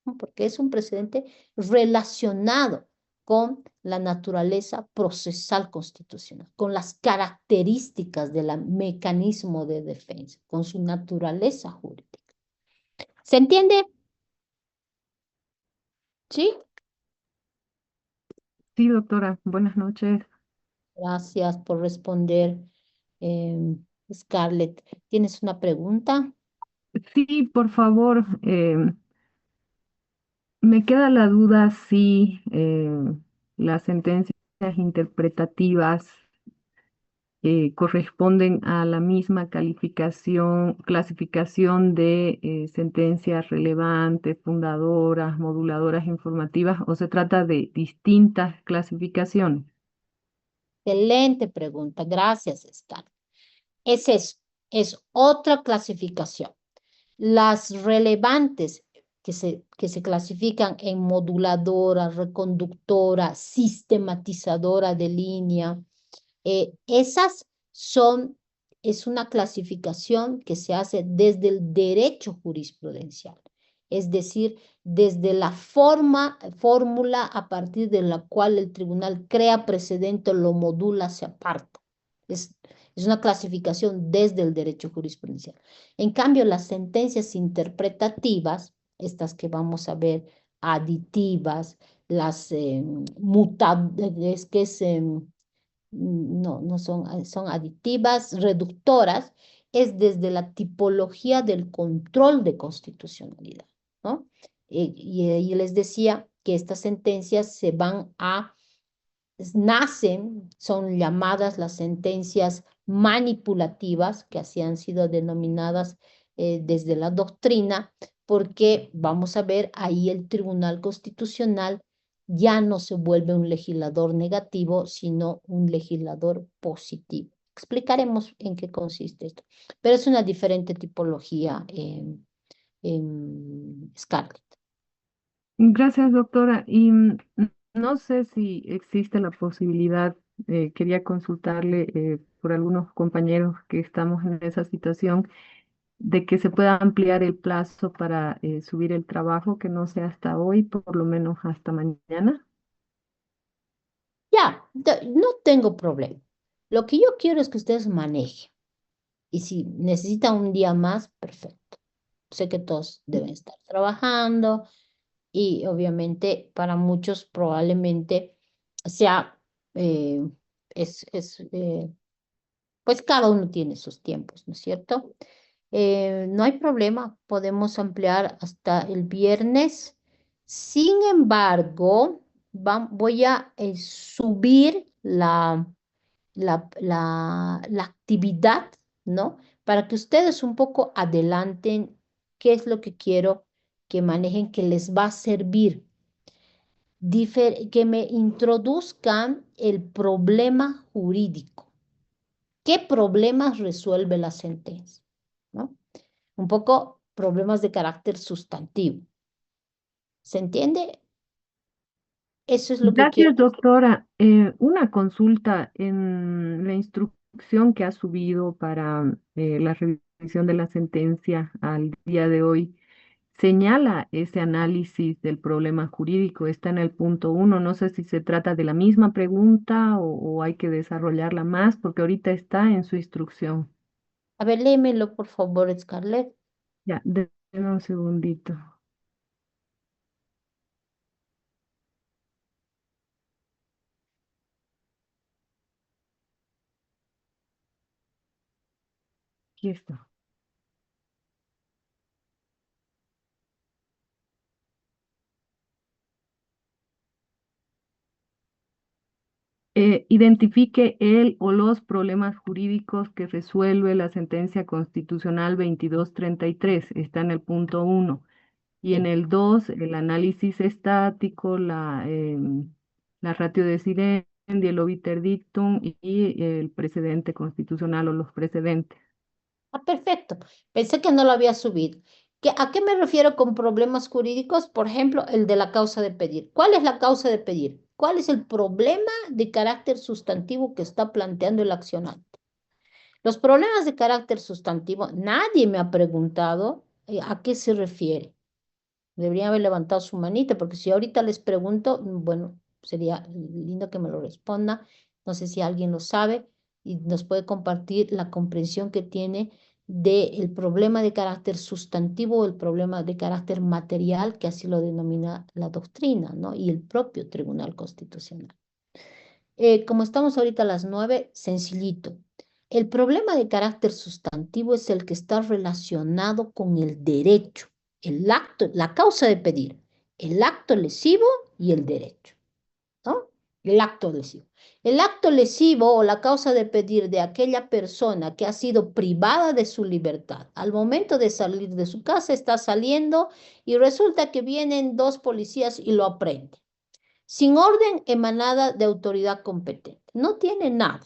Speaker 1: ¿no? Porque es un precedente relacionado con la naturaleza procesal constitucional, con las características del mecanismo de defensa, con su naturaleza jurídica. ¿Se entiende? ¿Sí?
Speaker 7: Sí, doctora, buenas noches.
Speaker 1: Gracias por responder, Scarlett. ¿Tienes una pregunta?
Speaker 7: Sí, por favor, me queda la duda si las sentencias interpretativas corresponden a la misma clasificación de sentencias relevantes, fundadoras, moduladoras informativas, o se trata de distintas clasificaciones.
Speaker 1: Excelente pregunta. Gracias, Scarlett. Es eso, es otra clasificación. Las relevantes que se clasifican en moduladora, reconductora, sistematizadora de línea, esas son, es una clasificación que se hace desde el derecho jurisprudencial, es decir, desde la fórmula a partir de la cual el tribunal crea precedente, lo modula, se aparta. Es, es una clasificación desde el derecho jurisprudencial. En cambio, las sentencias interpretativas, estas que vamos a ver, aditivas, las mutables, que es no son, son aditivas, reductoras, es desde la tipología del control de constitucionalidad, ¿no? Y les decía que estas sentencias nacen, son llamadas las sentencias manipulativas, que así han sido denominadas desde la doctrina, porque vamos a ver ahí el Tribunal Constitucional ya no se vuelve un legislador negativo, sino un legislador positivo. Explicaremos en qué consiste esto, pero es una diferente tipología, Scarlett.
Speaker 7: Gracias, doctora. Y no sé si existe la posibilidad, quería consultarle por algunos compañeros que estamos en esa situación, de que se pueda ampliar el plazo para subir el trabajo, que no sea hasta hoy, por lo menos hasta mañana.
Speaker 1: Ya, no tengo problema. Lo que yo quiero es que ustedes manejen. Y si necesitan un día más, perfecto. Sé que todos deben estar trabajando y obviamente para muchos probablemente sea, eh, es, pues cada uno tiene sus tiempos, ¿no es cierto? No hay problema, podemos ampliar hasta el viernes. Sin embargo, voy a subir la actividad, ¿no? Para que ustedes un poco adelanten qué es lo que quiero que manejen, que les va a servir. Que me introduzcan el problema jurídico. ¿Qué problemas resuelve la sentencia? ¿No? Un poco problemas de carácter sustantivo. ¿Se entiende? Eso es lo que quiero.
Speaker 7: Gracias, doctora. Una consulta en la instrucción que ha subido para la revisión de la sentencia al día de hoy. Señala ese análisis del problema jurídico, está en el punto 1. No sé si se trata de la misma pregunta o hay que desarrollarla más, porque ahorita está en su instrucción.
Speaker 1: A ver, léemelo, por favor, Scarlett.
Speaker 7: Ya, denme un segundito. Aquí está. identifique el o los problemas jurídicos que resuelve la sentencia constitucional 2233. Está en el punto 1. Y en
Speaker 1: Sí.
Speaker 7: el 2, el análisis estático, la ratio decidendi, el obiter dictum y el precedente constitucional o los precedentes.
Speaker 1: Ah, perfecto. Pensé que no lo había subido. ¿A qué me refiero con problemas jurídicos? Por ejemplo, el de la causa de pedir. ¿Cuál es la causa de pedir? ¿Cuál es el problema de carácter sustantivo que está planteando el accionante? Los problemas de carácter sustantivo, nadie me ha preguntado a qué se refiere. Deberían haber levantado su manita, porque si ahorita les pregunto, bueno, sería lindo que me lo responda. No sé si alguien lo sabe y nos puede compartir la comprensión que tiene del problema de carácter sustantivo o el problema de carácter material, que así lo denomina la doctrina, ¿no? Y el propio Tribunal Constitucional. Como estamos ahorita a las 9, sencillito. El problema de carácter sustantivo es el que está relacionado con el derecho, el acto, la causa de pedir, el acto lesivo y el derecho, ¿no? El acto lesivo. El acto lesivo o la causa de pedir de aquella persona que ha sido privada de su libertad. Al momento de salir de su casa, está saliendo y resulta que vienen dos policías y lo aprenden sin orden emanada de autoridad competente. No tiene nada.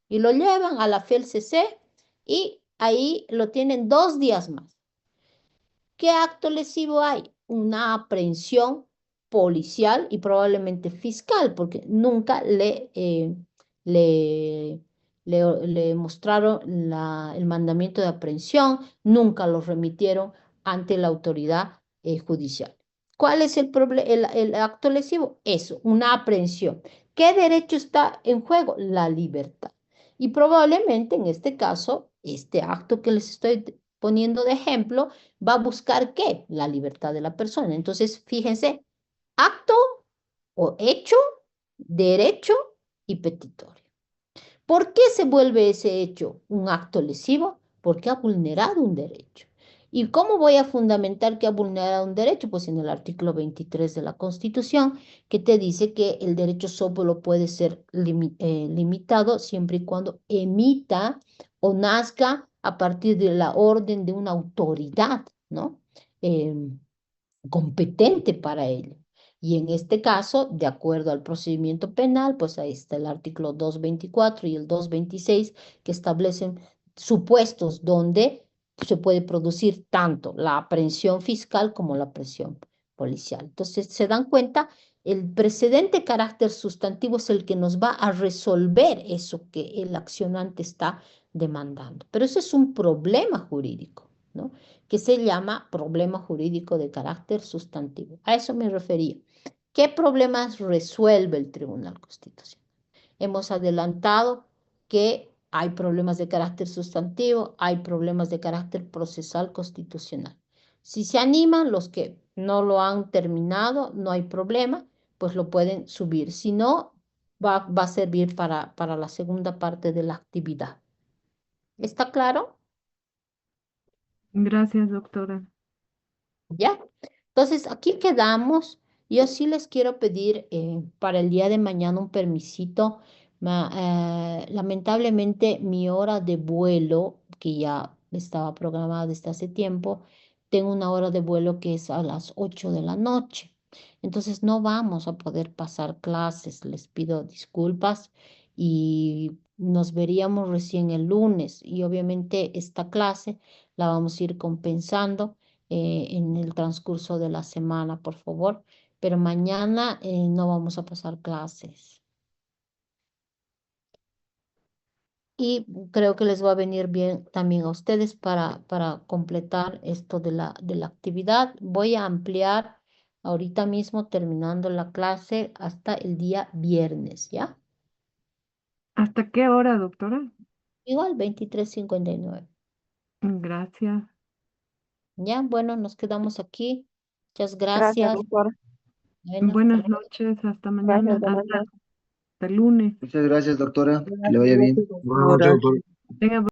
Speaker 1: Y lo llevan a la FELCC y ahí lo tienen 2 días más. ¿Qué acto lesivo hay? Una aprehensión policial y probablemente fiscal, porque nunca le, le mostraron el mandamiento de aprehensión, nunca lo remitieron ante la autoridad judicial. ¿Cuál es el acto lesivo? Eso, una aprehensión. ¿Qué derecho está en juego? La libertad. Y probablemente en este caso, este acto que les estoy poniendo de ejemplo, va a buscar ¿qué? La libertad de la persona. Entonces, fíjense, acto o hecho, derecho y petitorio. ¿Por qué se vuelve ese hecho un acto lesivo? Porque ha vulnerado un derecho. ¿Y cómo voy a fundamentar que ha vulnerado un derecho? Pues en el artículo 23 de la Constitución, que te dice que el derecho solo puede ser limitado siempre y cuando emita o nazca a partir de la orden de una autoridad, ¿no? Competente para ello. Y en este caso, de acuerdo al procedimiento penal, pues ahí está el artículo 224 y el 226 que establecen supuestos donde se puede producir tanto la aprehensión fiscal como la aprehensión policial. Entonces, se dan cuenta, el precedente carácter sustantivo es el que nos va a resolver eso que el accionante está demandando. Pero eso es un problema jurídico, ¿no? Que se llama problema jurídico de carácter sustantivo. A eso me refería. ¿Qué problemas resuelve el Tribunal Constitucional? Hemos adelantado que hay problemas de carácter sustantivo, hay problemas de carácter procesal constitucional. Si se animan los que no lo han terminado, no hay problema, pues lo pueden subir. Si no, va a servir para la segunda parte de la actividad. ¿Está claro?
Speaker 7: Gracias, doctora.
Speaker 1: ¿Ya? Entonces, aquí quedamos. Yo sí les quiero pedir para el día de mañana un permisito. Lamentablemente, mi hora de vuelo, que ya estaba programada desde hace tiempo, tengo una hora de vuelo que es a las 8 de la noche. Entonces, no vamos a poder pasar clases. Les pido disculpas y nos veríamos recién el lunes. Y obviamente esta clase la vamos a ir compensando en el transcurso de la semana, por favor. Pero mañana no vamos a pasar clases. Y creo que les va a venir bien también a ustedes para completar esto de la actividad. Voy a ampliar ahorita mismo, terminando la clase, hasta el día viernes, ¿ya?
Speaker 7: ¿Hasta qué hora, doctora?
Speaker 1: Igual, 23:59.
Speaker 7: Gracias.
Speaker 1: Ya, bueno, nos quedamos aquí. Muchas
Speaker 8: Gracias,
Speaker 1: gracias.
Speaker 8: doctora.
Speaker 1: Bueno, hasta
Speaker 7: Buenas
Speaker 1: luego.
Speaker 7: noches, hasta
Speaker 8: Gracias,
Speaker 7: mañana,
Speaker 8: buenas
Speaker 7: hasta
Speaker 8: noches.
Speaker 7: el lunes.
Speaker 6: Muchas gracias, doctora. Que le vaya bien.
Speaker 8: Gracias, doctora.
Speaker 7: Tenga